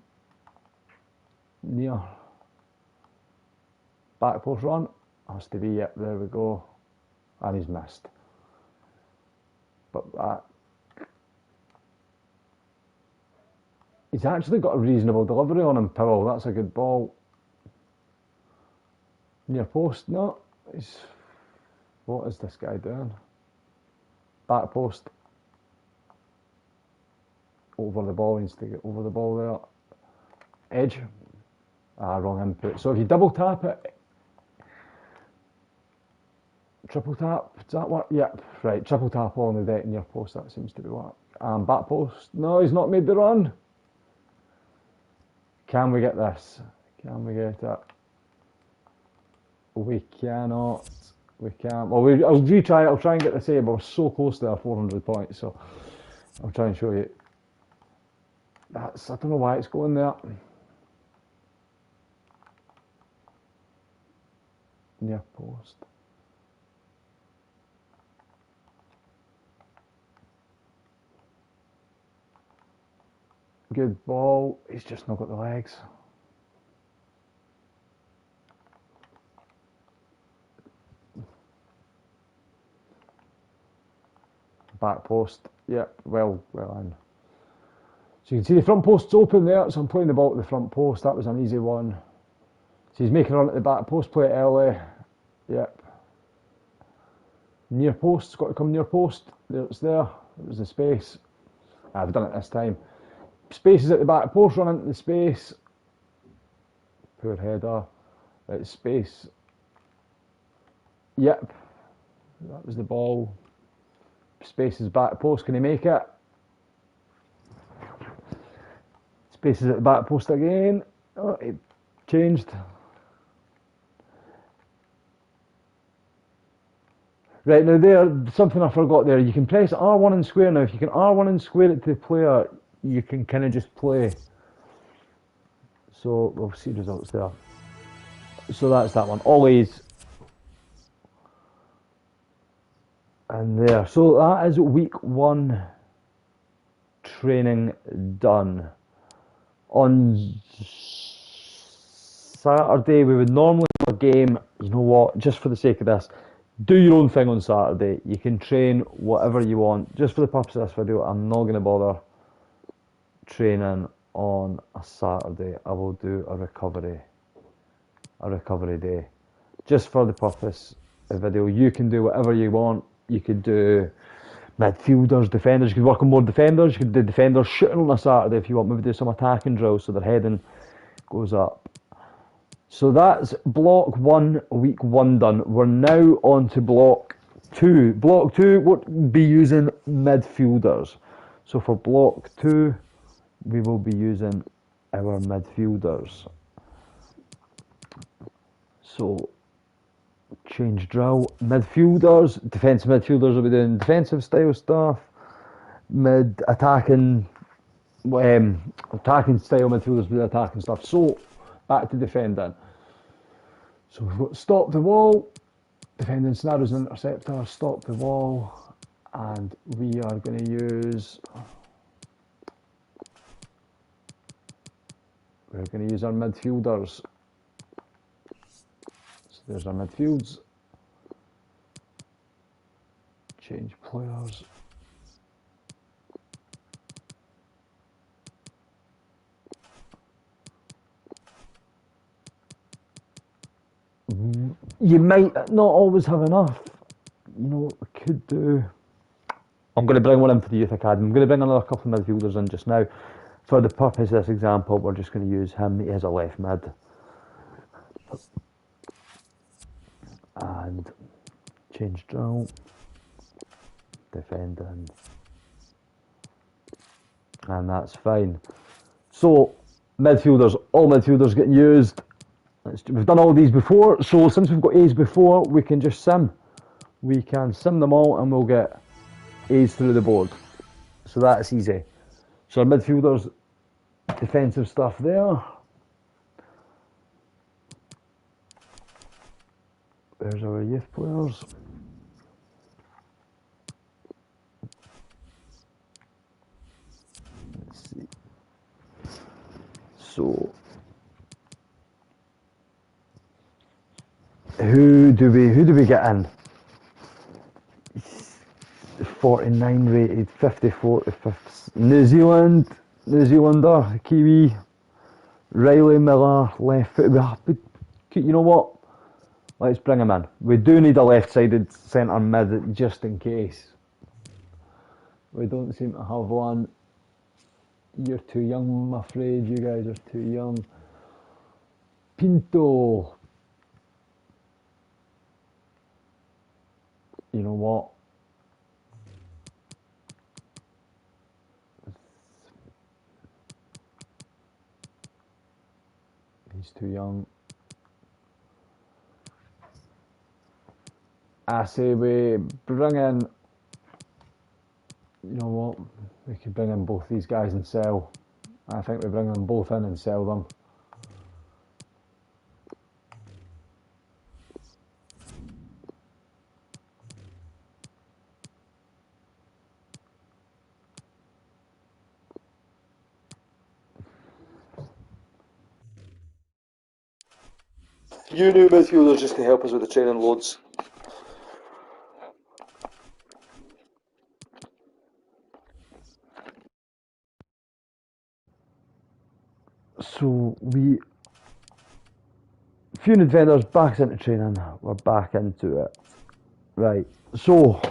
[SPEAKER 1] near. Back post run. Has to be, yep, there we go. And he's missed. But that. He's actually got a reasonable delivery on him, Powell. That's a good ball. Near post, no. What is this guy doing? Back post. Over the ball, he needs to get over the ball there. Edge. Wrong input. So if you double tap it, triple tap, does that work? Yep, right, triple tap on the deck near post, that seems to be what. Back post, no, he's not made the run. Can we get this? Can we get it? We cannot. We can't. Well, I'll retry it. I'll try and get the same. But we're so close to our 400 points, so I'll try and show you. I don't know why it's going there. Near post. Good ball. He's just not got the legs. Back post. Yep, well in. So you can see the front post's open there, so I'm playing the ball to the front post. That was an easy one. So he's making a run at the back post, play it early. Yep. Near post, it's got to come near post. There it's there. It was the space. I've done it this time. Space is at the back post, run into the space. Poor header. It's space. Yep. That was the ball. Space is back post. Can he make it? Space is at the back post again. Oh, it changed. Right, now there, something I forgot there. You can press R1 and square now. If you can R1 and square it to the player, you can kind of just play. So we'll see results there. So that's that one. Always. And there. So that is week 1 training done. On Saturday we would normally have a game. You know what, just for the sake of this, do your own thing on Saturday. You can train whatever you want. Just for the purpose of this video, I'm not going to bother training on a Saturday. I will do a recovery day. Just for the purpose of the video. You can do whatever you want. You could do midfielders, defenders. You could work on more defenders. You could do defenders shooting on a Saturday if you want. Maybe do some attacking drills so their heading goes up. So that's block 1, week 1 done. We're now on to block 2. Block 2 we'll be using midfielders. So for block 2, we will be using our midfielders. So change drill, midfielders, defensive midfielders will be doing defensive style stuff, attacking style midfielders will be doing attacking stuff. So back to defending. So we've got stop the wall, defending scenarios and interceptor, stop the wall, and we are going to use our midfielders. So there's our midfields. Change players. You might not always have enough. You know what we could do? I'm going to bring one in for the Youth Academy. I'm going to bring another couple of midfielders in just now. For the purpose of this example, we're just going to use him. He is a left mid. And change drill. Defending. And that's fine. So, midfielders, all midfielders getting used. We've done all these before, so since we've got A's before, we can just sim. We can sim them all and we'll get A's through the board. So that's easy. So our midfielders, defensive stuff there. There's our youth players. Let's see. So who do we get in? 49 rated, 54 to 50. New Zealander, Kiwi, Riley Miller, left foot. You know what? Let's bring him in. We do need a left-sided centre mid just in case. We don't seem to have one. You're too young, I'm afraid. You guys are too young. Pinto. You know what? He's too young. I say we bring in, you know what, we could bring in both these guys and sell. I think we bring them both in and sell them. You new midfielders just to help us with the training loads. So few new defenders back into training. We're back into it. Right. So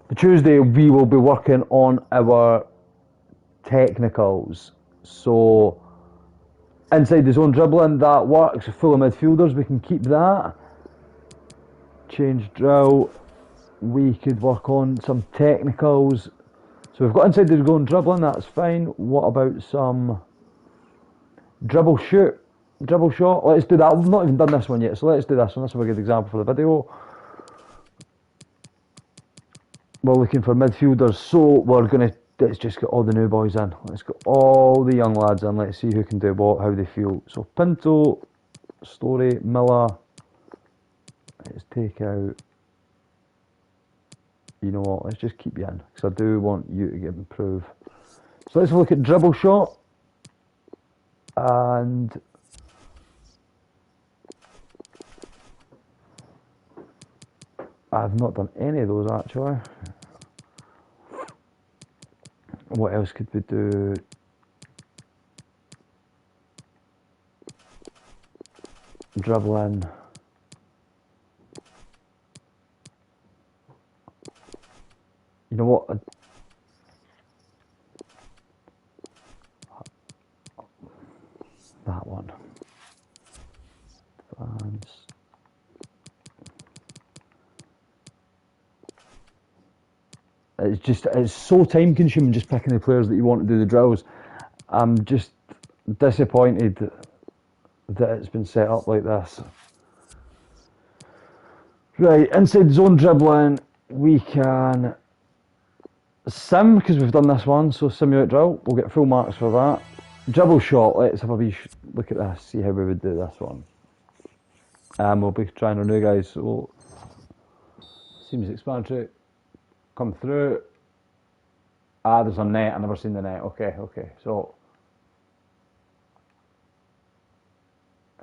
[SPEAKER 1] the Tuesday we will be working on our technicals. So inside the zone dribbling, that works. Full of midfielders, we can keep that. Change drill. We could work on some technicals. So we've got inside the zone dribbling, that's fine. What about some dribble shoot? Dribble shot? Let's do that. We've not even done this one yet, so let's do this one. This is a good example for the video. We're looking for midfielders, so let's just get all the new boys in. Let's get all the young lads in. Let's see who can do what, how they feel. So Pinto, Story, Miller. Let's take out you know what, let's just keep you in, because I do want you to get improved. So let's look at dribble shot, and I've not done any of those actually. What else could we do? Dribbling. You know what? That one. Advanced. It's so time consuming just picking the players that you want to do the drills. I'm just disappointed that it's been set up like this. Right, inside zone dribbling, we can sim, because we've done this one, so simulate drill, we'll get full marks for that. Dribble shot, let's have a wee look at this, see how we would do this one. We'll be trying our new guys, so seems explanatory. Come through. There's a net, I've never seen the net. Okay, so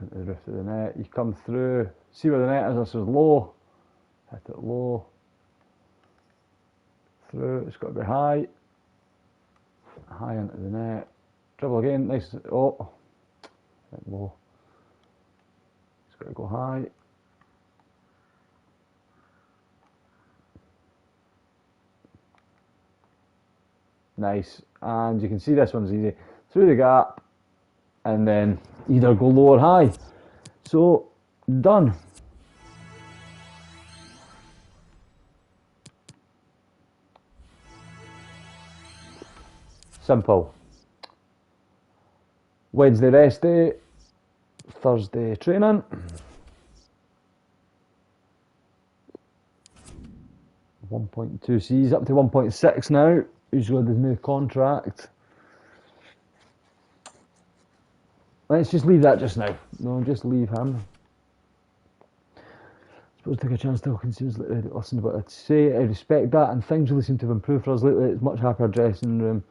[SPEAKER 1] into the roof of the net, you come through, see where the net is, this is low, hit it low, through, it's got to be high into the net, dribble again, nice, oh, hit low, it's got to go high. Nice, and you can see this one's easy. Through the gap, and then either go low or high. So, done. Simple. Wednesday rest day, Thursday training. 1.2 C's up to 1.6 now. He's got his new contract. Let's just leave that just now. No, just leave him. I suppose take a chance talking seems like ready to listen to what I'd say. I respect that, and things really seem to have improved for us lately. It's much happier dressing room.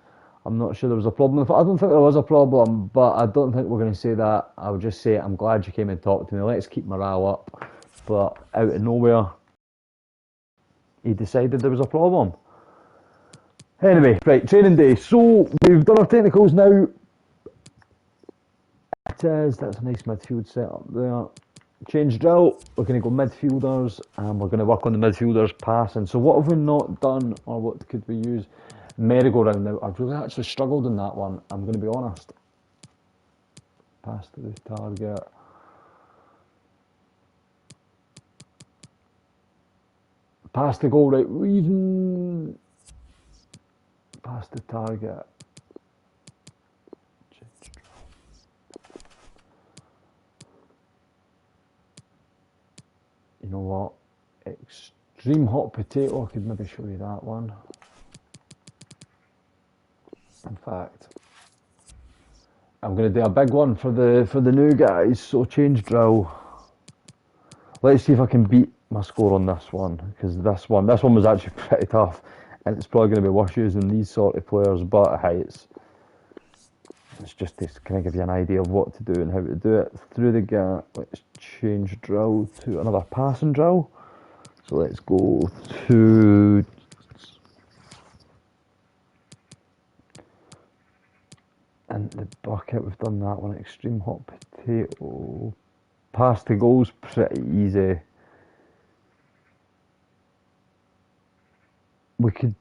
[SPEAKER 1] I'm not sure there was a problem. I don't think there was a problem, but I don't think we're going to say that. I would just say I'm glad you came and talked to me. Let's keep morale up. But out of nowhere, he decided there was a problem. Anyway, right, training day. So we've done our technicals now. That's a nice midfield setup there. Change drill, we're going to go midfielders, and we're going to work on the midfielders passing. So what have we not done, or what could we use? Merry-go-round. Now, I've really actually struggled in that one, I'm going to be honest. Pass to the target. Pass the goal, right, even past the target. You know what? Extreme hot potato, I could maybe show you that one. In fact, I'm going to do a big one for the new guys, so change drill. Let's see if I can beat my score on this one, because this one was actually pretty tough, and it's probably going to be worse using these sort of players, but hey, it's just to kind of give you an idea of what to do and how to do it. Through the gap, let's change drill to another passing drill. So let's go to and the bucket, we've done that one. Extreme hot potato. Pass the goal's pretty easy. We could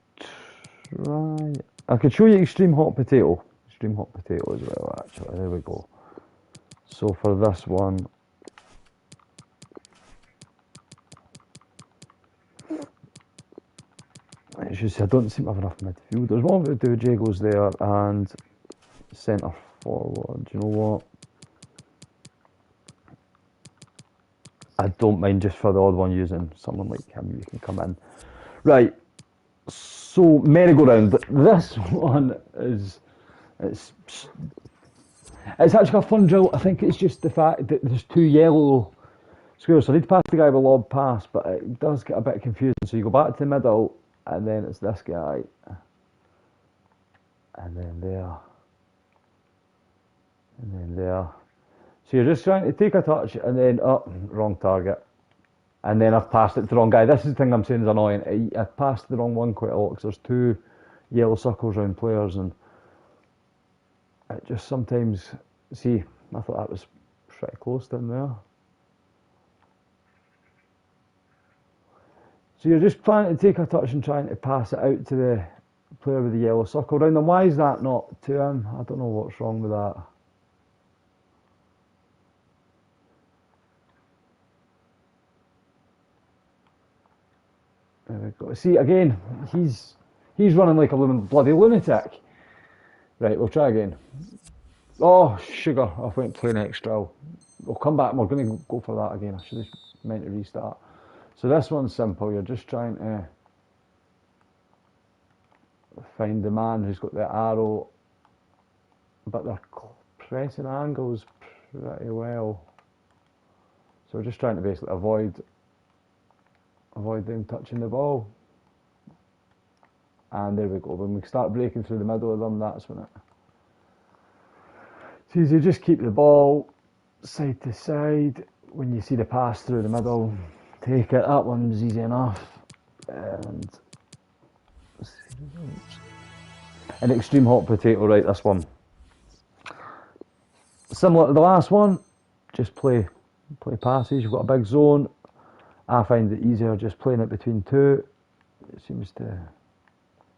[SPEAKER 1] try. I could show you extreme hot potato. Extreme hot potato as well, actually. There we go. So for this one, it's just I don't seem to have enough midfielders. What I'm going to do, Jago's there and centre forward. Do you know what? I don't mind just for the odd one using someone like him. You can come in. Right. So merry-go-round. This one is it's actually a fun drill. I think it's just the fact that there's two yellow squares. So I need to pass the guy with a lob pass, but it does get a bit confusing. So you go back to the middle, and then it's this guy, and then there, and then there. So you're just trying to take a touch and then, oh, wrong target. And then I've passed it to the wrong guy. This is the thing I'm saying is annoying. I've passed the wrong one quite a lot because there's 2 yellow circles around players, and it just sometimes, see, I thought that was pretty close down there. So you're just trying to take a touch and trying to pass it out to the player with the yellow circle around them. Why is that not to him? I don't know what's wrong with that. There we go. See, again, he's running like a bloody lunatic. Right, we'll try again. Oh, sugar, I went playing extra. We'll come back, we're going to go for that again. I should have meant to restart. So this one's simple. You're just trying to find the man who's got the arrow, but they're pressing angles pretty well. So we're just trying to basically avoid them touching the ball. And there we go. When we start breaking through the middle of them, that's when it... So you just keep the ball side to side. When you see the pass through the middle, take it. That one's easy enough. And an extreme hot potato, right, this one. Similar to the last one, just play passes. You've got a big zone. I find it easier just playing it between 2. It seems to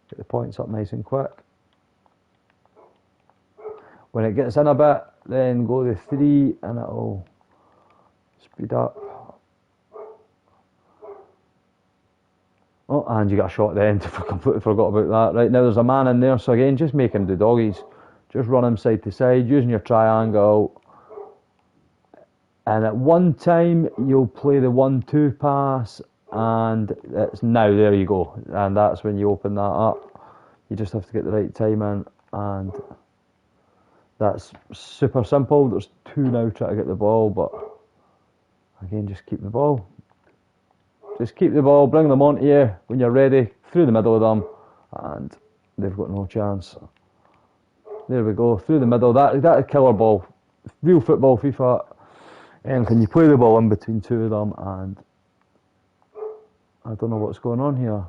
[SPEAKER 1] get the points up nice and quick. When it gets in a bit, then go to 3 and it'll speed up. Oh, and you got a shot at the end. I completely forgot about that. Right, now there's a man in there, so again, just make him do doggies. Just run him side to side, using your triangle. And at one time, you'll play the 1-2 pass, and it's now, there you go. And that's when you open that up. You just have to get the right time in, and that's super simple. There's 2 now trying to get the ball, but again, just keep the ball. Just keep the ball, bring them onto you when you're ready, through the middle of them, and they've got no chance. There we go, through the middle. That a killer ball. Real football, FIFA. And can you play the ball in between 2 of them? And I don't know what's going on here.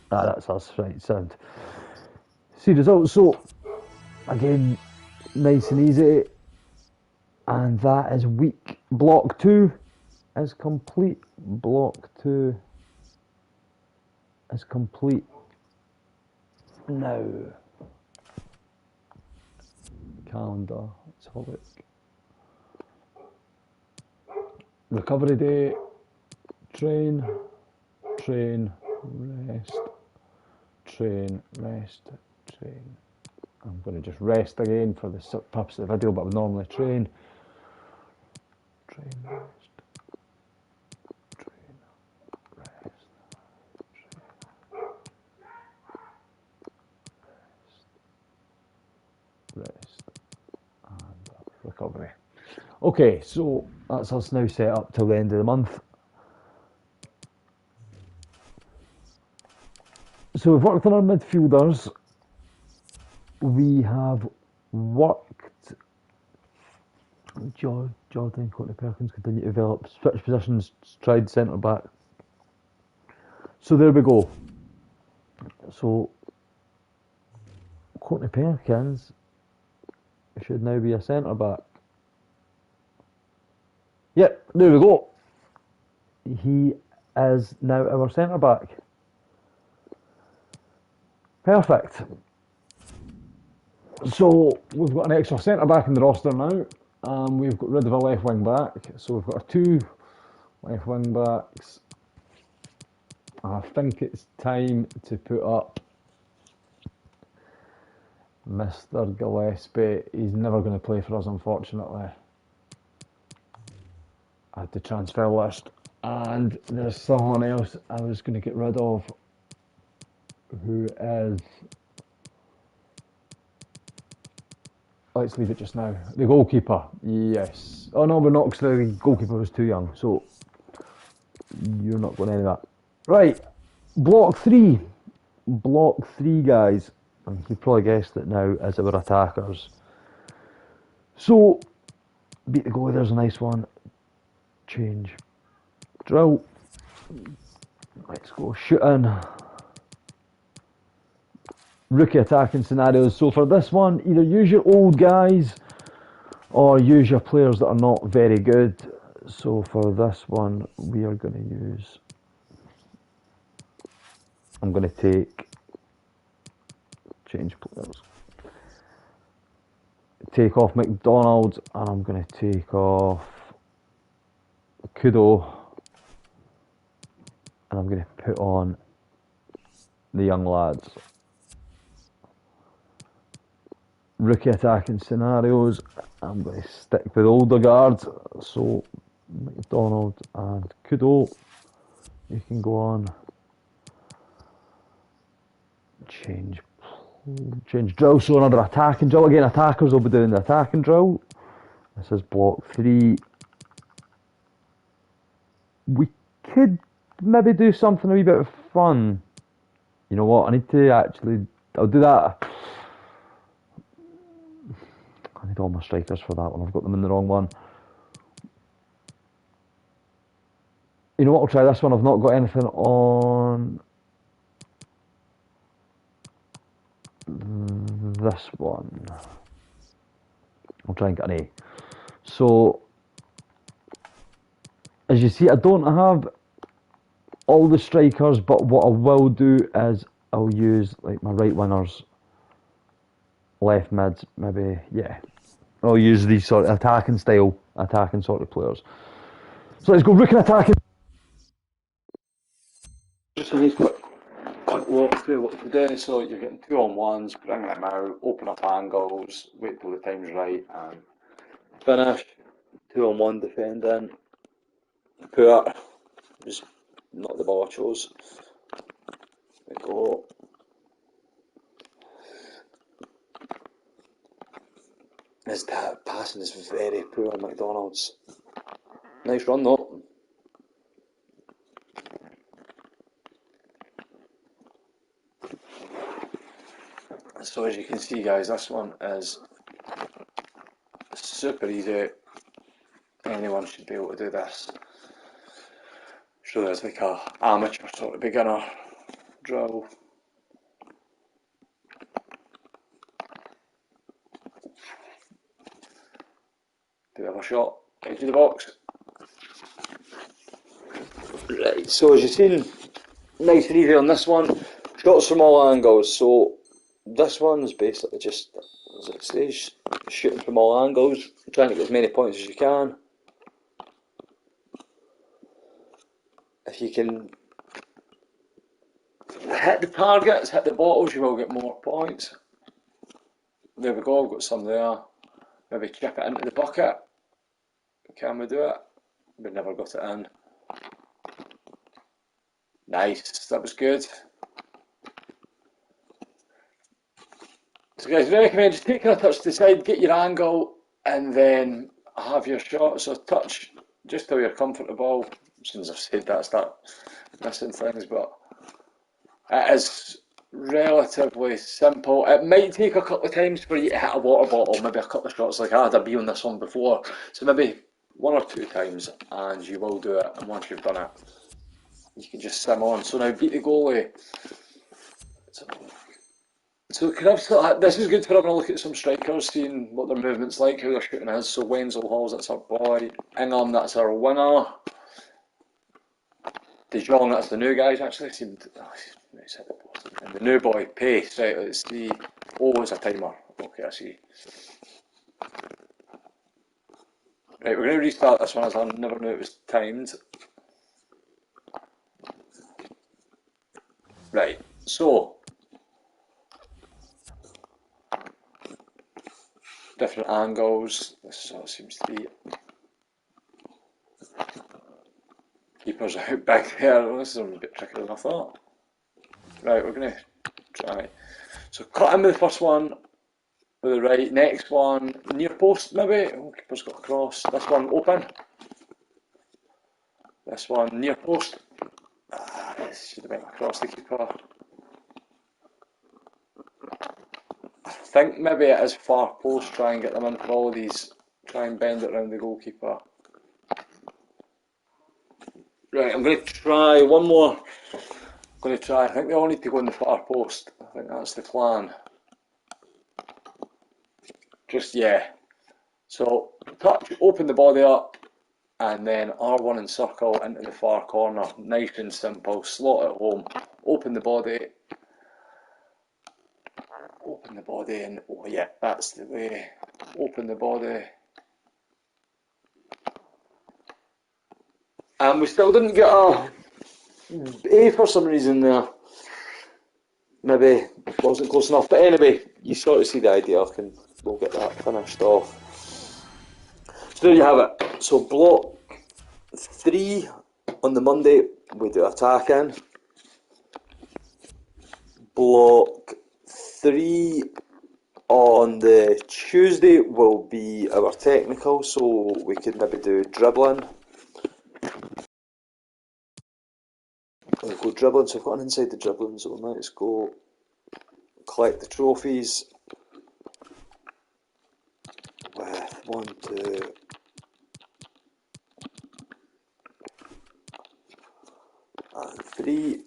[SPEAKER 1] That's us, right, sound. See results. So again, nice and easy. And that is week. Block 2 is complete. Block 2 is complete. Now, calendar, let's have a look. Recovery day, train, rest, train, rest, train. I'm going to just rest again for the purpose of the video, but I would normally train, rest, train, rest, rest, and recovery. Okay, so that's us now set up till the end of the month. So we've worked on our midfielders. We have worked. Jordan Courtney Perkins continue to develop. Switch positions, tried centre back. So there we go. So Courtney Perkins should now be a centre back. Yep, there we go. He is now our centre back. Perfect. So we've got an extra centre back in the roster now. We've got rid of a left wing back. So we've got our 2 left wing backs. I think it's time to put up Mr. Gillespie. He's never going to play for us, unfortunately. I had the transfer list, and there's someone else I was going to get rid of, who is, let's leave it just now, the goalkeeper. Yes. Oh no, we're not, because the goalkeeper was too young. So you're not going anywhere. Right, block three. Block three, guys. And you've probably guessed it now, as our attackers. So, beat the goalie, there's a nice one. Change. Drill. Let's go shooting. Rookie attacking scenarios. So for this one, either use your old guys or use your players that are not very good. So for this one, we are going to use... I'm going to take... Change players. Take off McDonald, and I'm going to take off Kudo, and I'm going to put on the young lads. Rookie attacking scenarios, I'm going to stick with older guards, so McDonald and Kudo, you can go on. Change drill, so another attacking drill. Again, attackers will be doing the attacking drill. This is block three. We could maybe do something a wee bit of fun. You know what, I need to actually, I'll do that. I need all my strikers for that one, I've got them in the wrong one. You know what, I'll try this one. I've not got anything on this one. I'll try and get an A. So, as you see, I don't have all the strikers, but what I will do is I'll use like my right wingers, left mids, maybe, yeah. I'll use these sort of attacking style, attacking sort of players. So let's go rookie attacking. Just a nice quick walk through what we're doing. So you're getting 2-on-1s, bring them out, open up angles, wait till the time's right, and finish. 2-on-1 defending. Put, just not the ball I chose. There we go. His passing is very poor on McDonald's. Nice run though. So as you can see, guys, this one is super easy. Anyone should be able to do this. So there's like a amateur sort of beginner drill. Do we have a shot into the box? Right, so as you've seen, nice and easy on this one. Shots from all angles. So this one's basically just, as it says, shooting from all angles, trying to get as many points as you can. If you can hit the targets, hit the bottles, you will get more points. There we go, I've got some there. Maybe chip it into the bucket. Can we do it? We never got it in. Nice, that was good. So guys, I recommend just taking a touch to the side, get your angle, and then have your shot. So touch just till you're comfortable. As soon as I've said that, I start missing things, but it is relatively simple. It might take a couple of times for you to hit a water bottle, maybe a couple of shots like I had a B on this one before. So maybe 1 or 2 times, and you will do it. And once you've done it, you can just sim on. So now beat the goalie. So this is good for having a look at some strikers, seeing what their movement's like, how their shooting is. So Wenzel Halls, that's our boy. Ingham, that's our winger. De Jong, that's the new guys actually. Seemed, and the new boy, Pace, right, let's see. Oh, it's a timer. Okay, I see. Right, we're going to restart this one as I never knew it was timed. Right, so different angles. This is how it seems to be. Keepers out back there. This is a bit trickier than I thought. Right, we're going to try. So cut in with the first one with the right. Next one near post maybe. Oh, keeper's got across. This one open.
[SPEAKER 2] This one near post. This should have went across the keeper. I think maybe it is far post, try and get them into all of these, try and bend it around the goalkeeper. Right, I'm going to try one more. I think they all need to go in the far post. I think that's the plan. So, touch, open the body up, and then R1 and circle into the far corner. Nice and simple, slot it home, open the body, and oh yeah, that's the way. Open the body. And we still didn't get a for some reason there. Maybe wasn't close enough, but anyway, you sort of see the idea. We'll get that finished off. So there you have it. So block 3 on the Monday we do attacking. Block 3 on the Tuesday will be our technical, so we could maybe do dribbling. We'll go dribbling, so I've got an inside the dribbling zone. Let's go collect the trophies with 1, 2, and 3.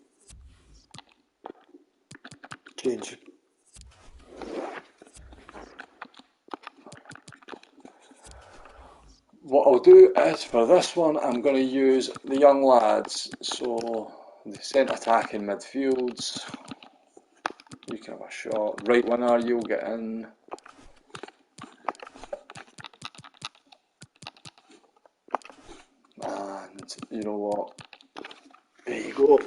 [SPEAKER 2] Change. What I'll do is for this one, I'm going to use the young lads. So the centre attacking midfields. You can have a shot. Right winger, you'll get in. And you know what? There you go.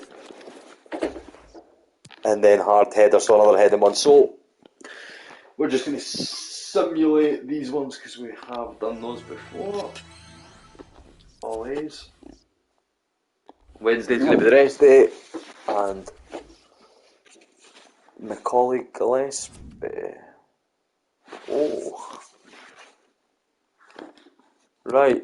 [SPEAKER 2] And then hard header, so another heading one. So we're just going to simulate these ones because we have done those before. Always. Wednesday's going to be the rest day, and my colleague Gillespie. Oh. Right.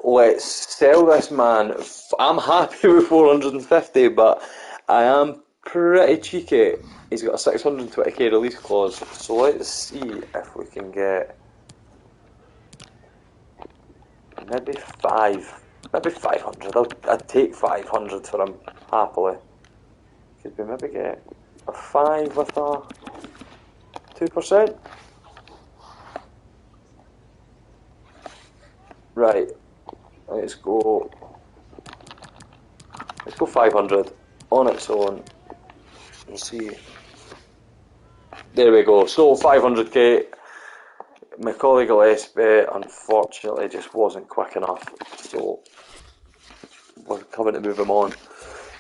[SPEAKER 2] Let's sell this man. I'm happy with 450, but I am pretty cheeky. He's got a 620k release clause, so let's see if we can get maybe 500. I'd take 500 for him happily. Could we maybe get a 5 with a 2%? Right. Let's go 500 on its own. We'll see. There we go. So 500k. My colleague Gillespie unfortunately just wasn't quick enough, so we're coming to move him on.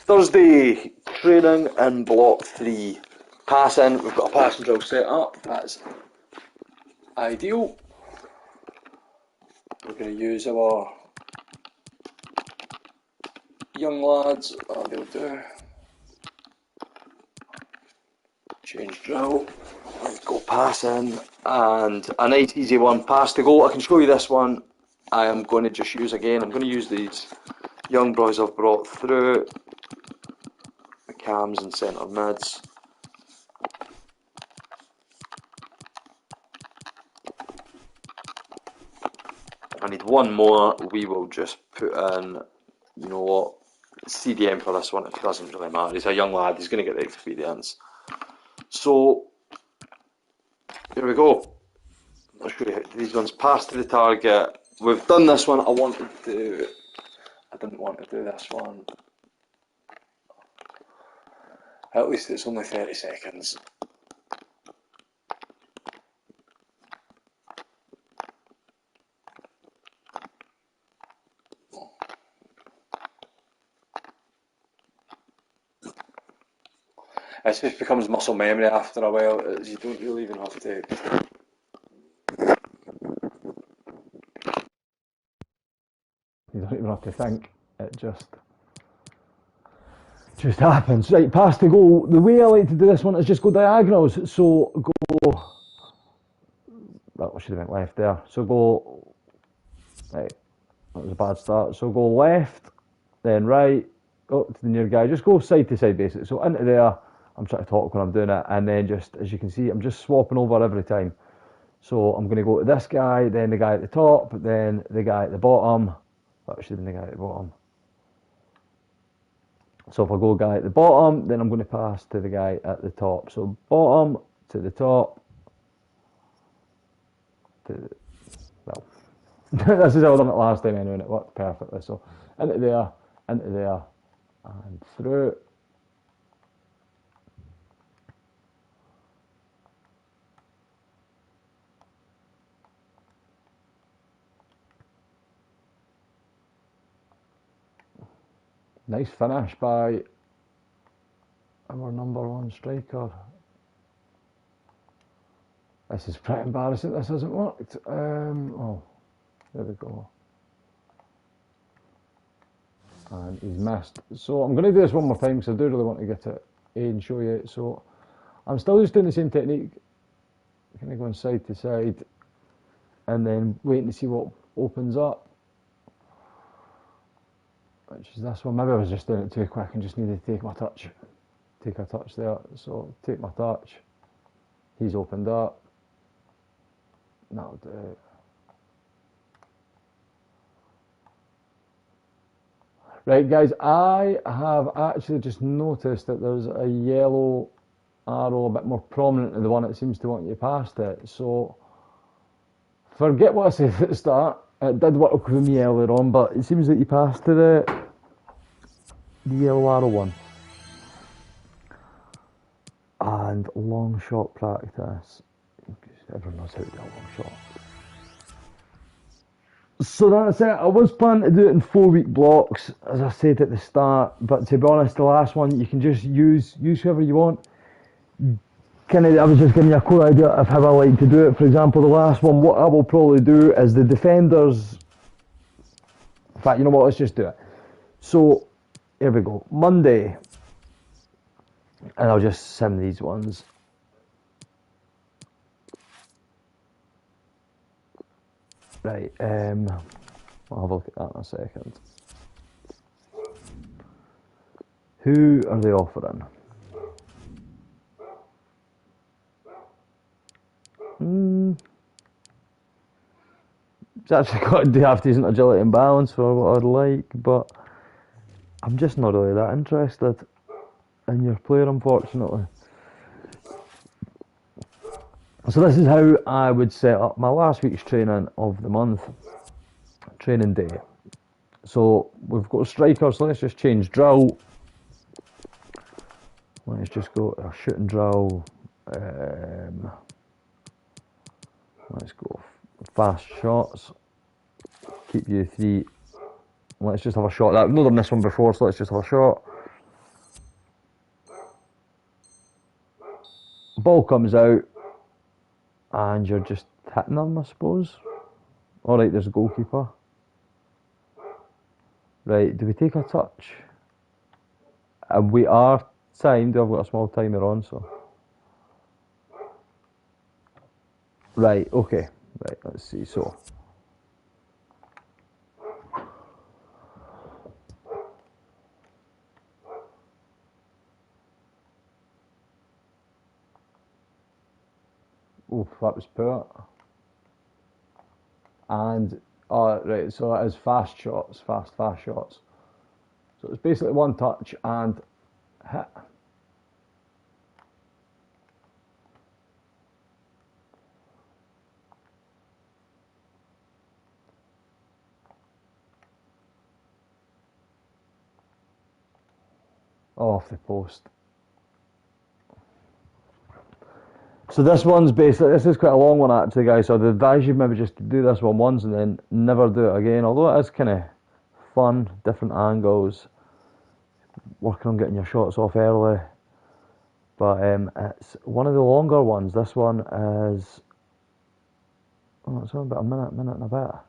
[SPEAKER 2] Thursday training in block 3. Passing. We've got a passing drill set up. That's ideal. We're going to use our young lads. They'll do. Change drill. Let's go passing, and a nice easy one. Pass to goal. I can show you this one. I am going to just use again. I'm going to use these young boys I've brought through. The cams and centre mids. I need one more. We will just put in, you know what, CDM for this one. It doesn't really matter. He's a young lad. He's going to get the experience. So, here we go. I'll show you how these ones pass to the target. We've done this one. I didn't want to do this one. At least it's only 30 seconds. It just becomes muscle memory after a while. You don't really even have to.
[SPEAKER 1] You don't even have to think. It just happens. Right, pass to goal. The way I like to do this one is just go diagonals. So go. Well, I should have went left there. So go. Right, that was a bad start. So go left, then right, up to the near guy, just go side to side basically. So into there, I'm trying to talk when I'm doing it, and then just, as you can see, I'm just swapping over every time. So I'm going to go to this guy, then the guy at the top, then the guy at the bottom. Actually, then the guy at the bottom. So if I go guy at the bottom, then I'm going to pass to the guy at the top. So bottom to the top. Well, this is how I done it last time anyway, and it worked perfectly. So into there, and through. Nice finish by our #1 striker. This is pretty embarrassing. This hasn't worked. Oh, there we go. And he's missed. So I'm going to do this one more time because I do really want to get it and show you it. So I'm still just doing the same technique. Kind of going side to side and then waiting to see what opens up. Which is this one. Maybe I was just doing it too quick and just needed to take my touch. Take a touch there. So take my touch. He's opened up. That'll do it. Right guys, I have actually just noticed that there's a yellow arrow a bit more prominent than the one that seems to want you past it. So forget what I said at the start. It did work with me earlier on, but it seems that you passed to the yellow arrow one. And long shot practice. Everyone knows how to do a long shot. So that's it. I was planning to do it in 4-week blocks, as I said at the start, but to be honest, the last one you can just use whoever you want. I was just giving you a cool idea of how I like to do it. For example, the last one, what I will probably do is the defenders. In fact, you know what? Let's just do it. So here we go. Monday, and I'll just sim these ones. Right. I'll have a look at that in a second. Who are they offering? It's actually got a half decent agility and balance for what I'd like, but I'm just not really that interested in your player, unfortunately. So this is how I would set up my last week's training of the month, training day. So we've got strikers, so let's just change drill. Let's just go to a shooting drill. Let's go fast shots. Keep you 3. Let's just have a shot. I've not done this one before, so let's just have a shot. Ball comes out, and you're just hitting them, I suppose. Alright, there's a goalkeeper. Right, do we take a touch? And we are timed. I've got a small timer on, so. Right, okay. Right, let's see. So. Oof, that was poor. And, right, so that is fast shots, fast shots. So it's basically one touch and hit. Off the post. So this one's basically, this is quite a long one actually guys, so I'd advise you maybe just to do this one once and then never do it again, although it is kind of fun, different angles, working on getting your shots off early, but it's one of the longer ones. This one is, oh, it's only about a minute and a bit.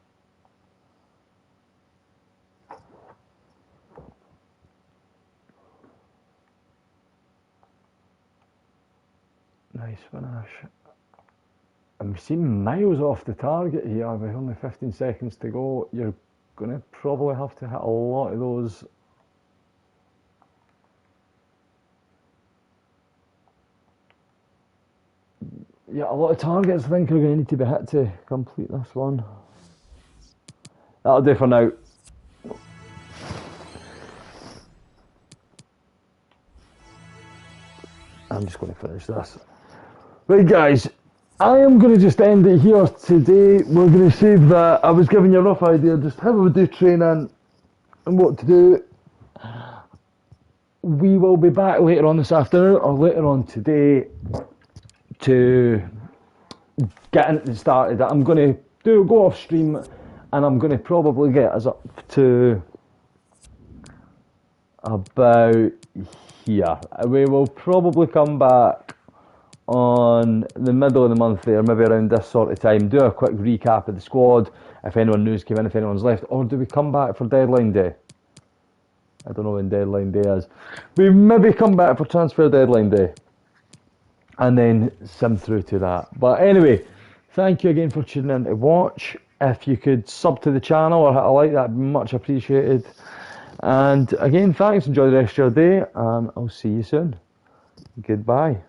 [SPEAKER 1] Nice finish. And we seem miles off the target here with only 15 seconds to go. You're going to probably have to hit a lot of those yeah, a lot of targets I think are going to need to be hit to complete this one. That'll do for now. I'm just going to finish this. Right guys, I am going to just end it here today. We're going to save that. I was giving you a rough idea just how we would do training and what to do. We will be back later on this afternoon or later on today to get it started. I'm going to go off stream and I'm going to probably get us up to about here. We will probably come back on the middle of the month there, maybe around this sort of time, do a quick recap of the squad, if anyone new's came in, if anyone's left, or do we come back for deadline day? I don't know when deadline day is. We maybe come back for transfer deadline day and then sim through to that. But anyway, thank you again for tuning in to watch. If you could sub to the channel or hit a like, that'd be much appreciated. And again, thanks, enjoy the rest of your day, and I'll see you soon. Goodbye.